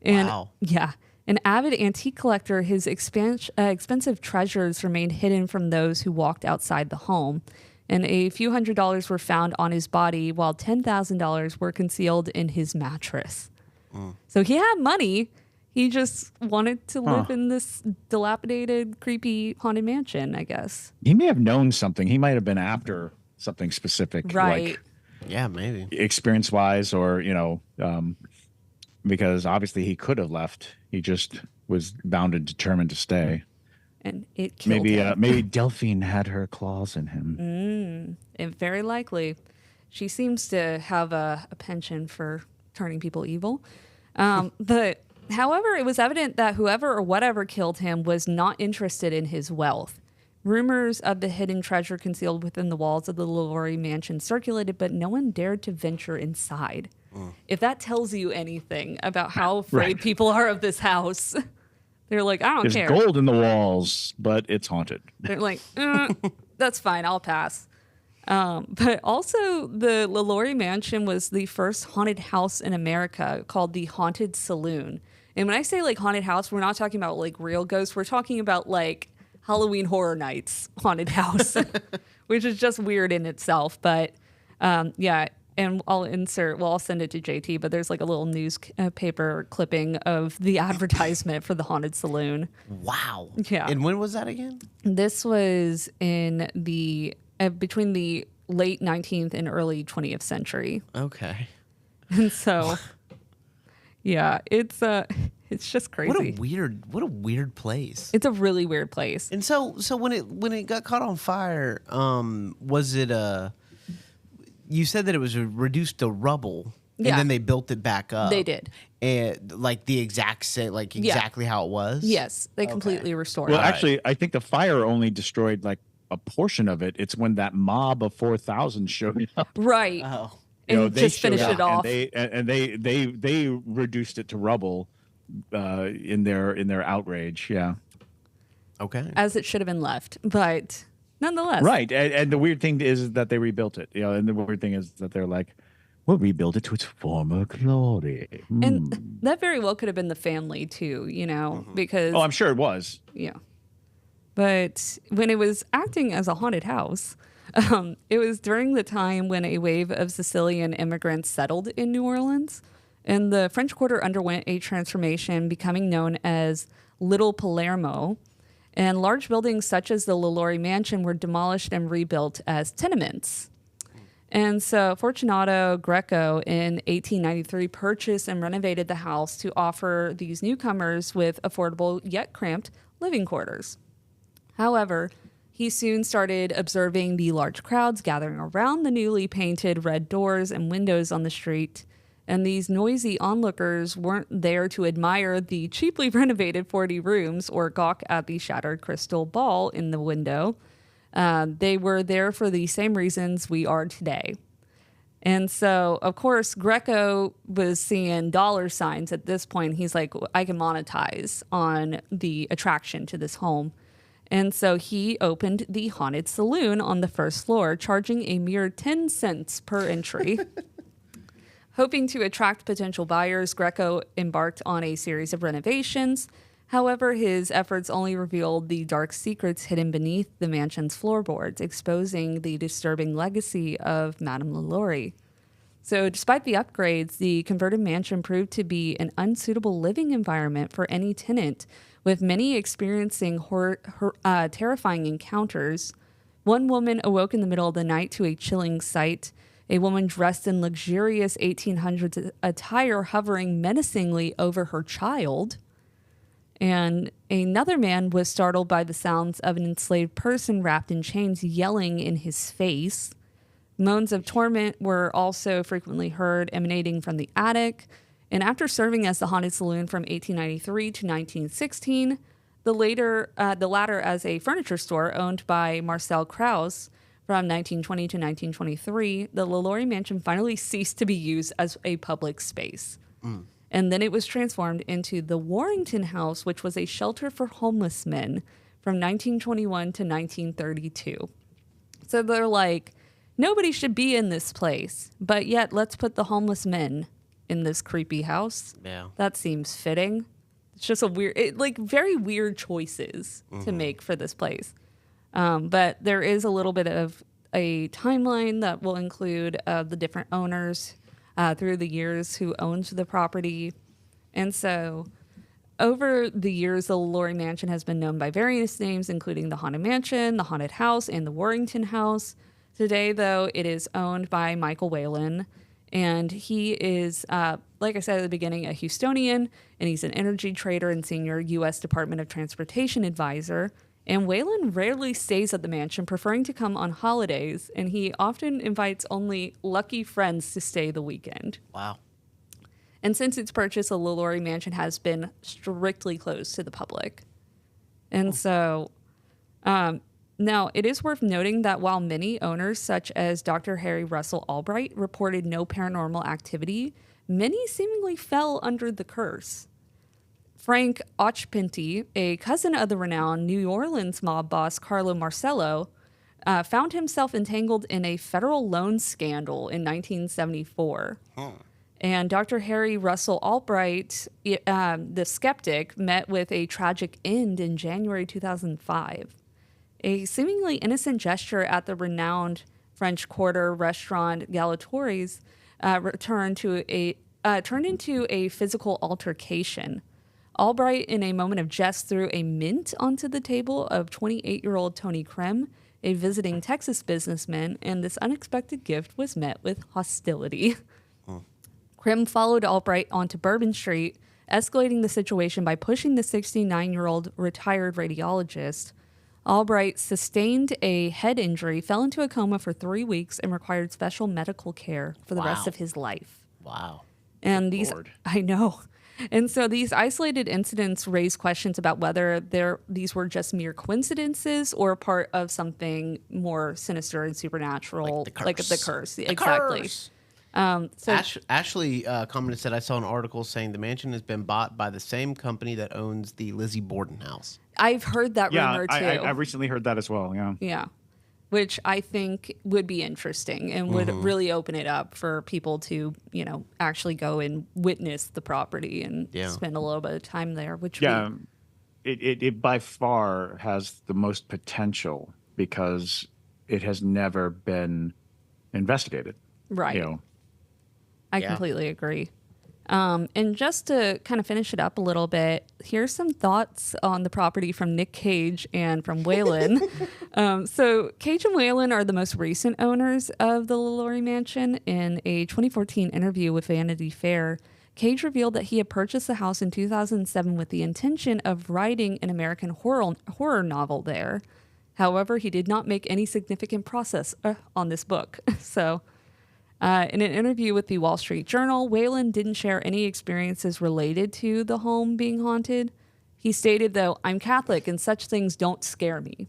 And Wow. yeah, an avid antique collector, his expensive treasures remained hidden from those who walked outside the home. And a few $100s were found on his body, while $10,000 were concealed in his mattress. So he had money. He just wanted to live in this dilapidated, creepy, haunted mansion, I guess. He may have known something. He might have been after something specific, Right. like Yeah, maybe. experience-wise, or because obviously he could have left. He just was bound and determined to stay. And it killed him. Maybe Delphine had her claws in him. And very likely. She seems to have a penchant for turning people evil. But however, it was evident that whoever or whatever killed him was not interested in his wealth. Rumors of the hidden treasure concealed within the walls of the LaLaurie mansion circulated, but no one dared to venture inside. If that tells you anything about how afraid people are of this house, they're like, I don't There's care. gold in the walls, but it's haunted. They're like, that's fine, I'll pass. But also, the LaLaurie Mansion was the first haunted house in America called the Haunted Saloon. And when I say like haunted house, we're not talking about like real ghosts. We're talking about like Halloween Horror Nights haunted house, which is just weird in itself. But yeah, and we'll send it to JT, but there's like a little newspaper clipping of the advertisement for the Haunted Saloon. Wow. Yeah. And when was that again? This was in the between the late 19th and early 20th century. Okay. And so, yeah, it's just crazy. What a weird place. It's a really weird place. And so when it got caught on fire, was it you said that it was reduced to rubble, and Yeah. then they built it back up. They did. And like the exact same, like exactly how it was. Yes, they completely restored Well, it. actually, I think the fire only destroyed like a portion of it. It's when that mob of 4,000 showed up. Right. Oh. And They just showed finished up it off. and they reduced it to rubble in their outrage. Yeah. Okay. As it should have been left. But nonetheless. Right. And the weird thing is that they rebuilt it. And the weird thing is that they're like, we'll rebuild it to its former glory. And that very well could have been the family too, because Oh, I'm sure it was. yeah. But when it was acting as a haunted house, it was during the time when a wave of Sicilian immigrants settled in New Orleans, and the French Quarter underwent a transformation, becoming known as Little Palermo, and large buildings such as the LaLaurie Mansion were demolished and rebuilt as tenements. And so Fortunato Greco in 1893 purchased and renovated the house to offer these newcomers with affordable yet cramped living quarters. However, he soon started observing the large crowds gathering around the newly painted red doors and windows on the street, and these noisy onlookers weren't there to admire the cheaply renovated 40 rooms or gawk at the shattered crystal ball in the window. They were there for the same reasons we are today. And so, of course, Greco was seeing dollar signs at this point. He's like, I can monetize on the attraction to this home. And so he opened the Haunted Saloon on the first floor, charging a mere 10 cents per entry. Hoping to attract potential buyers, Greco embarked on a series of renovations. However, his efforts only revealed the dark secrets hidden beneath the mansion's floorboards, exposing the disturbing legacy of Madame LaLaurie. So despite the upgrades, the converted mansion proved to be an unsuitable living environment for any tenant, with many experiencing terrifying encounters. One woman awoke in the middle of the night to a chilling sight, a woman dressed in luxurious 1800s attire hovering menacingly over her child. And another man was startled by the sounds of an enslaved person wrapped in chains yelling in his face. Moans of torment were also frequently heard emanating from the attic. And after serving as the haunted saloon from 1893 to 1916, the latter as a furniture store owned by Marcel Krauss from 1920 to 1923, the LaLaurie Mansion finally ceased to be used as a public space. And then it was transformed into the Warrington House, which was a shelter for homeless men from 1921 to 1932. So they're like, nobody should be in this place, but yet let's put the homeless men in this creepy house. Yeah. That seems fitting. It's just a weird, very weird choices to make for this place. But there is a little bit of a timeline that will include the different owners through the years who owned the property. And so over the years, the LaLaurie Mansion has been known by various names, including the Haunted Mansion, the Haunted House, and the Warrington House. Today, though, it is owned by Michael Whalen, and he is, like I said at the beginning, a Houstonian, and he's an energy trader and senior U.S. Department of Transportation advisor. And Whalen rarely stays at the mansion, preferring to come on holidays, and he often invites only lucky friends to stay the weekend. Wow. And since its purchase, the LaLaurie Mansion has been strictly closed to the public. And so, now it is worth noting that while many owners, such as Dr. Harry Russell Albright, reported no paranormal activity, many seemingly fell under the curse. Frank Occupants, a cousin of the renowned New Orleans mob boss Carlo Marcello, found himself entangled in a federal loan scandal in 1974. And Dr. Harry Russell Albright, the skeptic, met with a tragic end in January 2005. A seemingly innocent gesture at the renowned French Quarter restaurant Galatoire's turned into a physical altercation. Albright, in a moment of jest, threw a mint onto the table of 28-year-old Tony Krem, a visiting Texas businessman, and this unexpected gift was met with hostility. Krem followed Albright onto Bourbon Street, escalating the situation by pushing the 69-year-old retired radiologist. Albright sustained a head injury, fell into a coma for 3 weeks, and required special medical care for the rest of his life. Wow. And Lord. I know. And so these isolated incidents raise questions about whether these were just mere coincidences or part of something more sinister and supernatural, like the curse. Exactly. Curse. So Ashley commented, said, I saw an article saying the mansion has been bought by the same company that owns the Lizzie Borden house. I've heard that Yeah, rumor too. I recently heard that as well. Yeah. Yeah. Which I think would be interesting and would really open it up for people to, actually go and witness the property and spend a little bit of time there. It by far has the most potential because it has never been investigated. Right. I completely agree. And just to kind of finish it up a little bit, here's some thoughts on the property from Nick Cage and from Whalen. So Cage and Whalen are the most recent owners of the LaLaurie Mansion. In a 2014 interview with Vanity Fair, Cage revealed that he had purchased the house in 2007 with the intention of writing an American horror novel there. However, he did not make any significant progress on this book. So... in an interview with the Wall Street Journal, Whalen didn't share any experiences related to the home being haunted. He stated, though, I'm Catholic and such things don't scare me,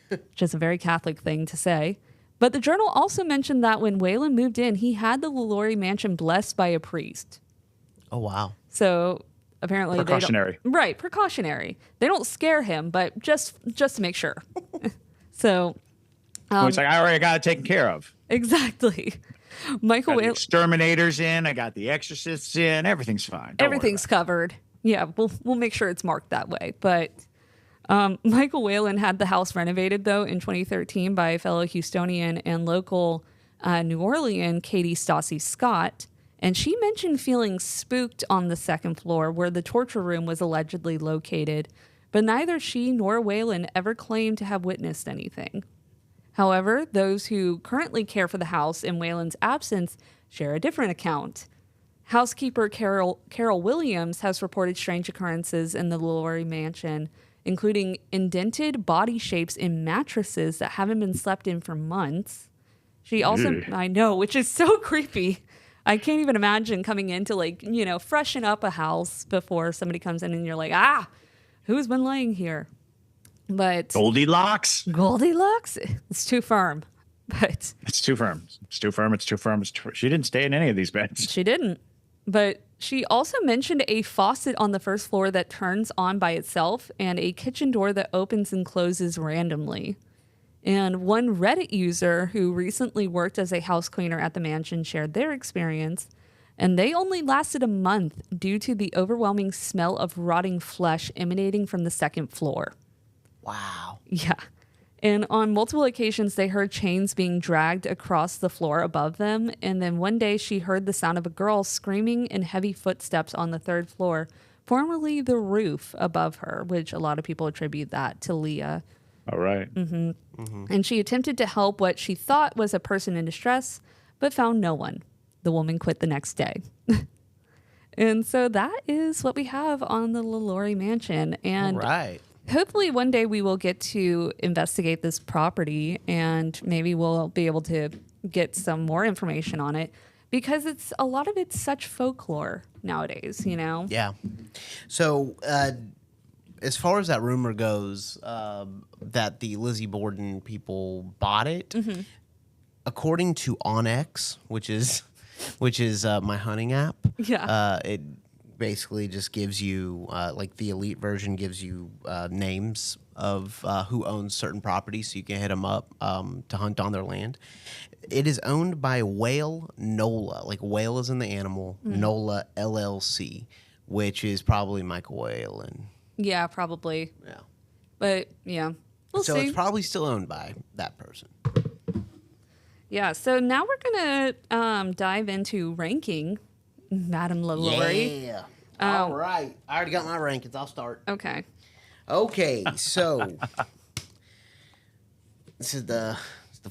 which is a very Catholic thing to say. But the Journal also mentioned that when Whalen moved in, he had the LaLaurie Mansion blessed by a priest. Oh, wow. So apparently Precautionary. Right, precautionary. They don't scare him, but just to make sure. So... it's like, I already got it taken care of. Exactly. Michael Got the Whalen... exterminators in. I got the exorcists in. Everything's fine. Don't Everything's covered. Yeah, we'll make sure it's marked that way. But Michael Whalen had the house renovated, though, in 2013 by fellow Houstonian and local New Orleans Katie Stassi Scott. And she mentioned feeling spooked on the second floor where the torture room was allegedly located. But neither she nor Whalen ever claimed to have witnessed anything. However, those who currently care for the house in Whalen's absence share a different account. Housekeeper Carol Williams has reported strange occurrences in the LaLaurie Mansion, including indented body shapes in mattresses that haven't been slept in for months. She also, Ugh. I know, which is so creepy. I can't even imagine coming in to like, freshen up a house before somebody comes in and you're like, who's been laying here? But Goldilocks. Goldilocks, it's too firm. But It's too firm. It's too firm. It's too firm. She didn't stay in any of these beds. she didn't. But she also mentioned a faucet on the first floor that turns on by itself and a kitchen door that opens and closes randomly. And one Reddit user who recently worked as a house cleaner at the mansion shared their experience, and they only lasted a month due to the overwhelming smell of rotting flesh emanating from the second floor. Wow. Yeah. And on multiple occasions, they heard chains being dragged across the floor above them. And then one day she heard the sound of a girl screaming in heavy footsteps on the third floor, formerly the roof above her, which a lot of people attribute that to Leah. All right. And she attempted to help what she thought was a person in distress, but found no one. The woman quit the next day. And so that is what we have on the LaLaurie Mansion. And All right. hopefully one day we will get to investigate this property and maybe we'll be able to get some more information on it because a lot of it's such folklore nowadays, Yeah. So, as far as that rumor goes, that the Lizzie Borden people bought it, according to Onyx, which is my hunting app. Yeah. It basically just gives you like the elite version gives you names of who owns certain properties, so you can hit them up to hunt on their land. It is owned by Whale Nola, like whale is in the animal, Nola LLC, which is probably Michael Whale and Yeah, probably. yeah. But yeah, we'll So see. it's probably still owned by that person. Yeah, so now we're going to dive into ranking Madame LaLaurie. Yeah. All right. I already got my rankings. I'll start. Okay. Okay, so this is the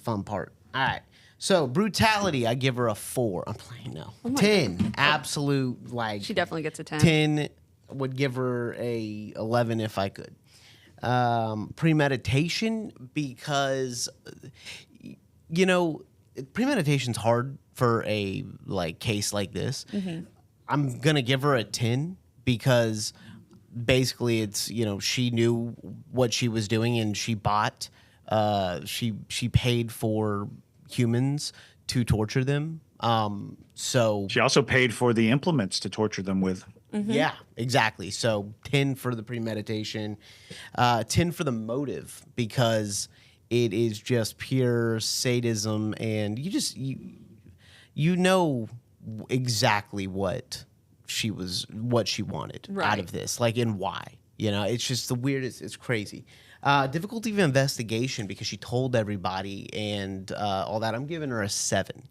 fun part. All right. So brutality, I give her a 4. I'm playing no. 10. Absolute like She definitely gets a 10. 10 would give her a 11 if I could. Premeditation, because premeditation's hard for a like case like this. I'm gonna give her a 10 because basically it's she knew what she was doing and she bought she paid for humans to torture them. So She also paid for the implements to torture them with. yeah, exactly. So 10 for the premeditation, 10 for the motive because it is just pure sadism, and you know exactly what she wanted out Right. of this, like, and why. It's just the weirdest. It's crazy. Difficulty of investigation because she told everybody and all that. I'm giving her a 7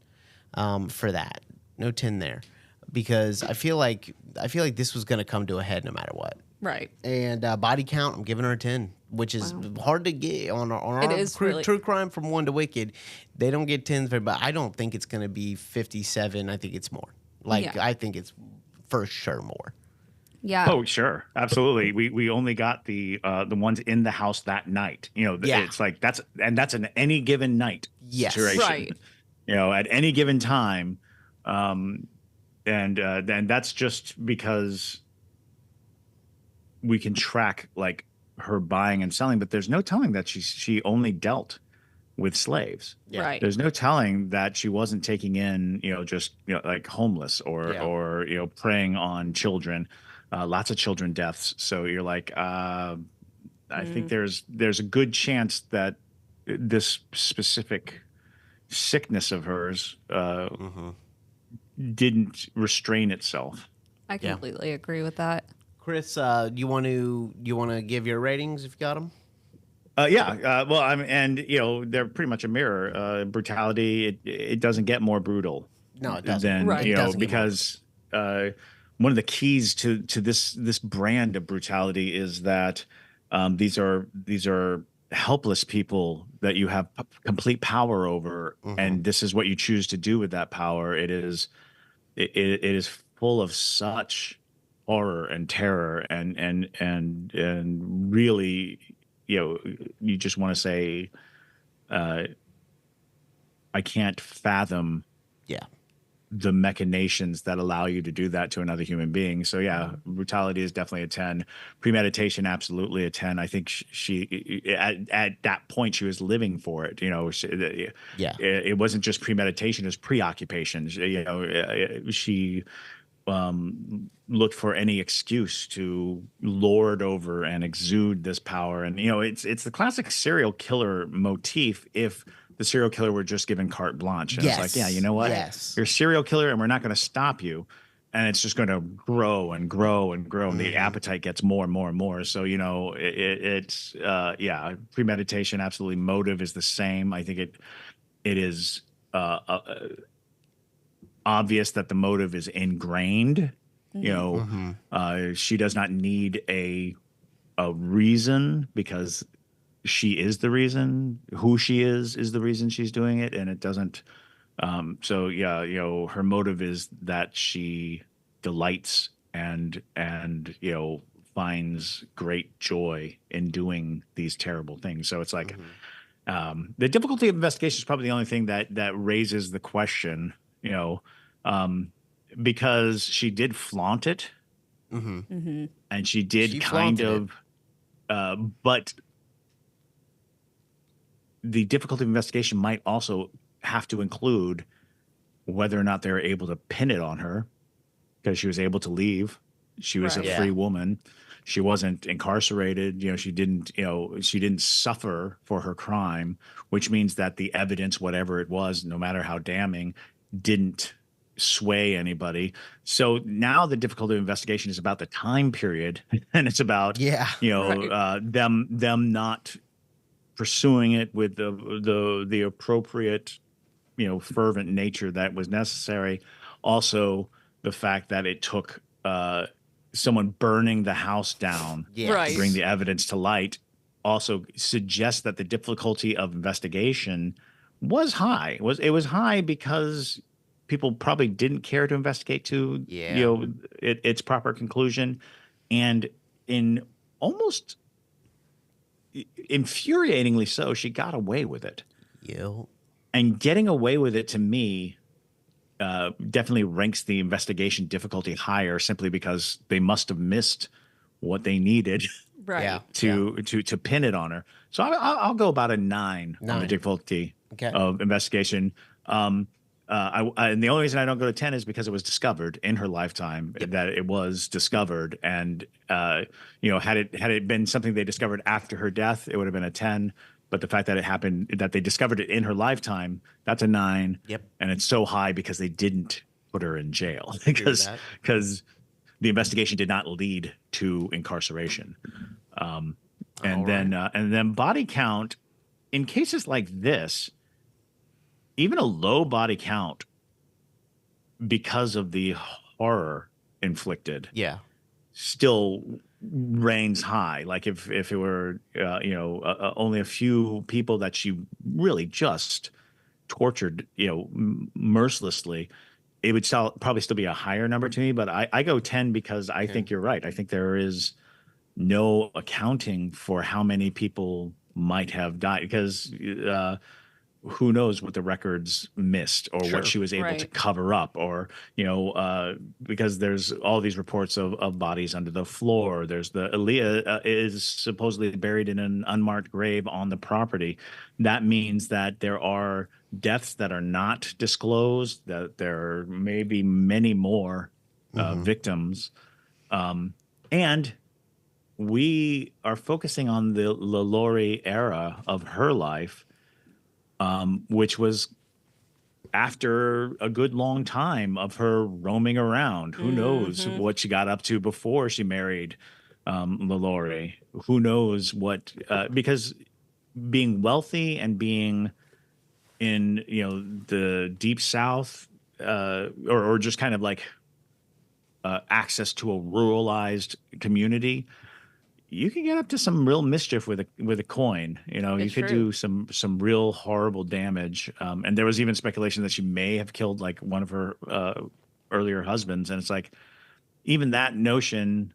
for that. No 10 there because I feel like this was going to come to a head no matter what. Right. And body count, I'm giving her a 10, which is hard to get on our It is really- true crime from 1 to Wicked. They don't get 10s, but I don't think it's going to be 57. I think it's more. Like, Yeah. I think it's for sure more. Yeah. Oh, sure, absolutely. We only got the ones in the house that night. Yeah. It's like that's an any given night Yes. situation. Right. At any given time, and then that's just because we can track like her buying and selling, but there's no telling that she only dealt with slaves. Yeah. Right. There's no telling that she wasn't taking in, just like homeless or Yeah. or preying on children. Lots of children deaths. So you're like, I think there's a good chance that this specific sickness of hers didn't restrain itself. I completely agree with that. Chris, you want to give your ratings if you got them? Well, they're pretty much a mirror. Brutality, it doesn't get more brutal. No, it doesn't. Than, Right. It doesn't get because one of the keys to this brand of brutality is that these are helpless people that you have complete power over, and this is what you choose to do with that power. It is full of such horror and terror and really, you just want to say I can't fathom Yeah. the machinations that allow you to do that to another human being. So yeah, brutality is definitely a 10. Premeditation, absolutely a 10. I think she at that point she was living for it. You know, Yeah. it wasn't just premeditation; it was preoccupation. You know, she looked for any excuse to lord over and exude this power. And you know, it's the classic serial killer motif. If the serial killer were just given carte blanche, and it's like, yeah, you know what, Yes. you're a serial killer, and we're not going to stop you. And it's just going to grow and grow and grow, and the appetite gets more and more and more. So you know, it's yeah, premeditation, absolutely. Motive is the same. I think it is obvious that the motive is ingrained. You know, she does not need a reason, because she is the reason. Who she is the reason she's doing it, and it doesn't. So yeah, you know, her motive is that she delights and you know, finds great joy in doing these terrible things. So it's like the difficulty of investigation is probably the only thing that raises the question. You know, because she did flaunt it, and she did She kind flaunted of, but the difficulty of investigation might also have to include whether or not they were able to pin it on her, because she was able to leave. She was Right. a free woman. She wasn't incarcerated. You know, she didn't suffer for her crime, which means that the evidence, whatever it was, no matter how damning, didn't sway anybody. So now the difficulty of investigation is about the time period, and it's about you know, Right. them not pursuing it with the appropriate, you know, fervent nature that was necessary. Also, the fact that it took someone burning the house down to bring Right. the evidence to light also suggests that the difficulty of investigation was high. It was high because people probably didn't care to investigate to you know, its proper conclusion, and in almost infuriatingly so, she got away with it. And getting away with it, to me, definitely ranks the investigation difficulty higher, simply because they must have missed what they needed Right. to pin it on her. So I'll go about a 9 on the difficulty of investigation. And the only reason I don't go to 10 is because it was discovered in her lifetime, that it was discovered. And, you know, had it been something they discovered after her death, it would have been a 10. But the fact that it happened, that they discovered it in her lifetime, that's a 9. And it's so high because they didn't put her in jail, because the investigation did not lead to incarceration. And then body count, in cases like this, even a low body count, because of the horror inflicted, still reigns high. Like if it were you know, only a few people that she really just tortured, you know, mercilessly, it would probably still be a higher number to me. But I go 10 because I think you're right. I think there is no accounting for how many people might have died, because who knows what the records missed, or what she was able to cover up, or, you know, because there's all these reports of bodies under the floor. There's the Aaliyah is supposedly buried in an unmarked grave on the property. That means that there are deaths that are not disclosed, that there may be many more victims. And we are focusing on the LaLaurie era of her life, which was after a good long time of her roaming around. Who knows what she got up to before she married LaLaurie? Who knows what, because being wealthy and being in, you know, the deep South, or just kind of like access to a ruralized community, you can get up to some real mischief with a coin. You know, you could do some real horrible damage. And there was even speculation that she may have killed like one of her earlier husbands. And it's like, even that notion,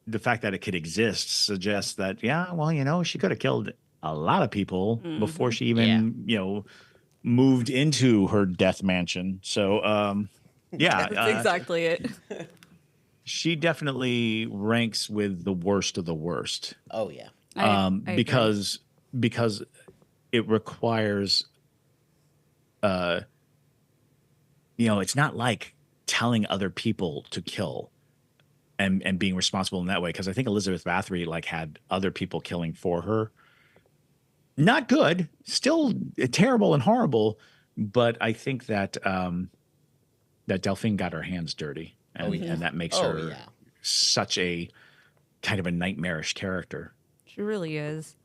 the fact that it could exist, suggests that, yeah, well, you know, she could have killed a lot of people before she even, you know, moved into her death mansion. So, yeah, That's exactly it. she definitely ranks with the worst of the worst. Oh yeah. I agree. Because it requires, it's not like telling other people to kill and being responsible in that way. Because I think Elizabeth Bathory had other people killing for her. Not good, still terrible and horrible, but I think that that Delphine got her hands dirty, and that makes her such a kind of a nightmarish character. She really is.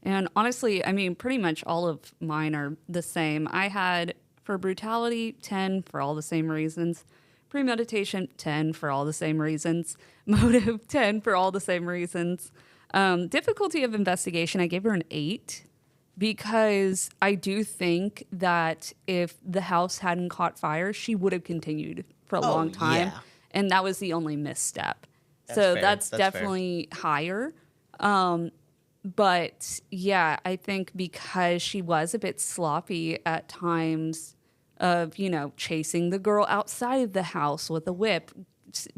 And honestly, I mean, pretty much all of mine are the same. I had, for brutality, 10 for all the same reasons. Premeditation, 10 for all the same reasons. Motive, 10 for all the same reasons. Difficulty of investigation, I gave her an 8 because I do think that if the house hadn't caught fire, she would have continued for a long time. Yeah. And that was the only misstep. That's So fair. that's That's definitely higher. But yeah, I think because she was a bit sloppy at times of, chasing the girl outside of the house with a whip,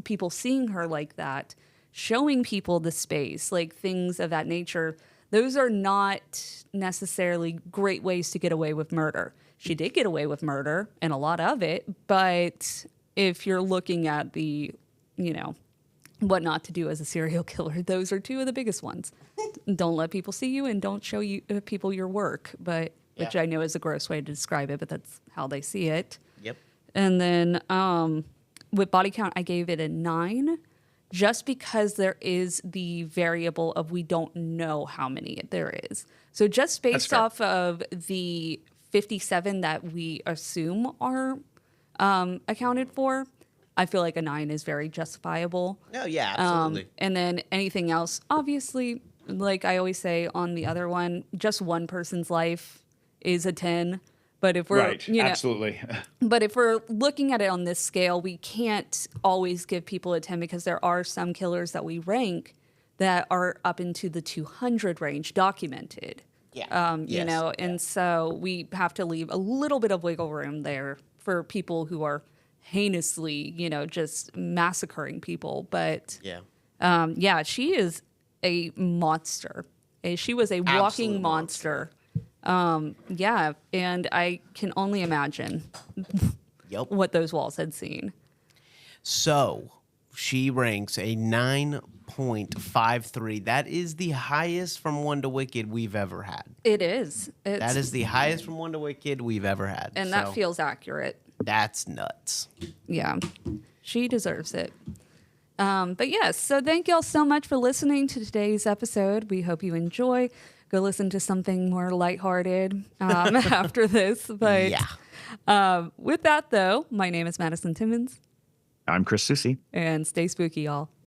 people seeing her like that, showing people the space, things of that nature, those are not necessarily great ways to get away with murder. She did get away with murder and a lot of it, but if you're looking at the, what not to do as a serial killer, those are two of the biggest ones. Don't let people see you and don't show people your work, which I know is a gross way to describe it, but that's how they see it. Yep. And then with body count, I gave it a 9, just because there is the variable of we don't know how many there is. So just based off of the 57 that we assume are accounted for, I feel like a 9 is very justifiable. No, yeah, absolutely. And then anything else, obviously, like I always say on the other one, just one person's life is a 10. But if we're absolutely. But if we're looking at it on this scale, we can't always give people a 10 because there are some killers that we rank that are up into the 200 range documented. Yeah. And so we have to leave a little bit of wiggle room there for people who are heinously, just massacring people. But she is a monster. She was a walking monster. And I can only imagine what those walls had seen. So she ranks a 9.53. That is the highest from 1 to Wicked we've ever had. It is. That is the highest from 1 to Wicked we've ever had. And that feels accurate. That's nuts. Yeah, she deserves it. But yes, so thank y'all so much for listening to today's episode. We hope you enjoy. Go listen to something more lighthearted after this. But with that, though, my name is Madison Timmons. I'm Chris Susi. And stay spooky, y'all.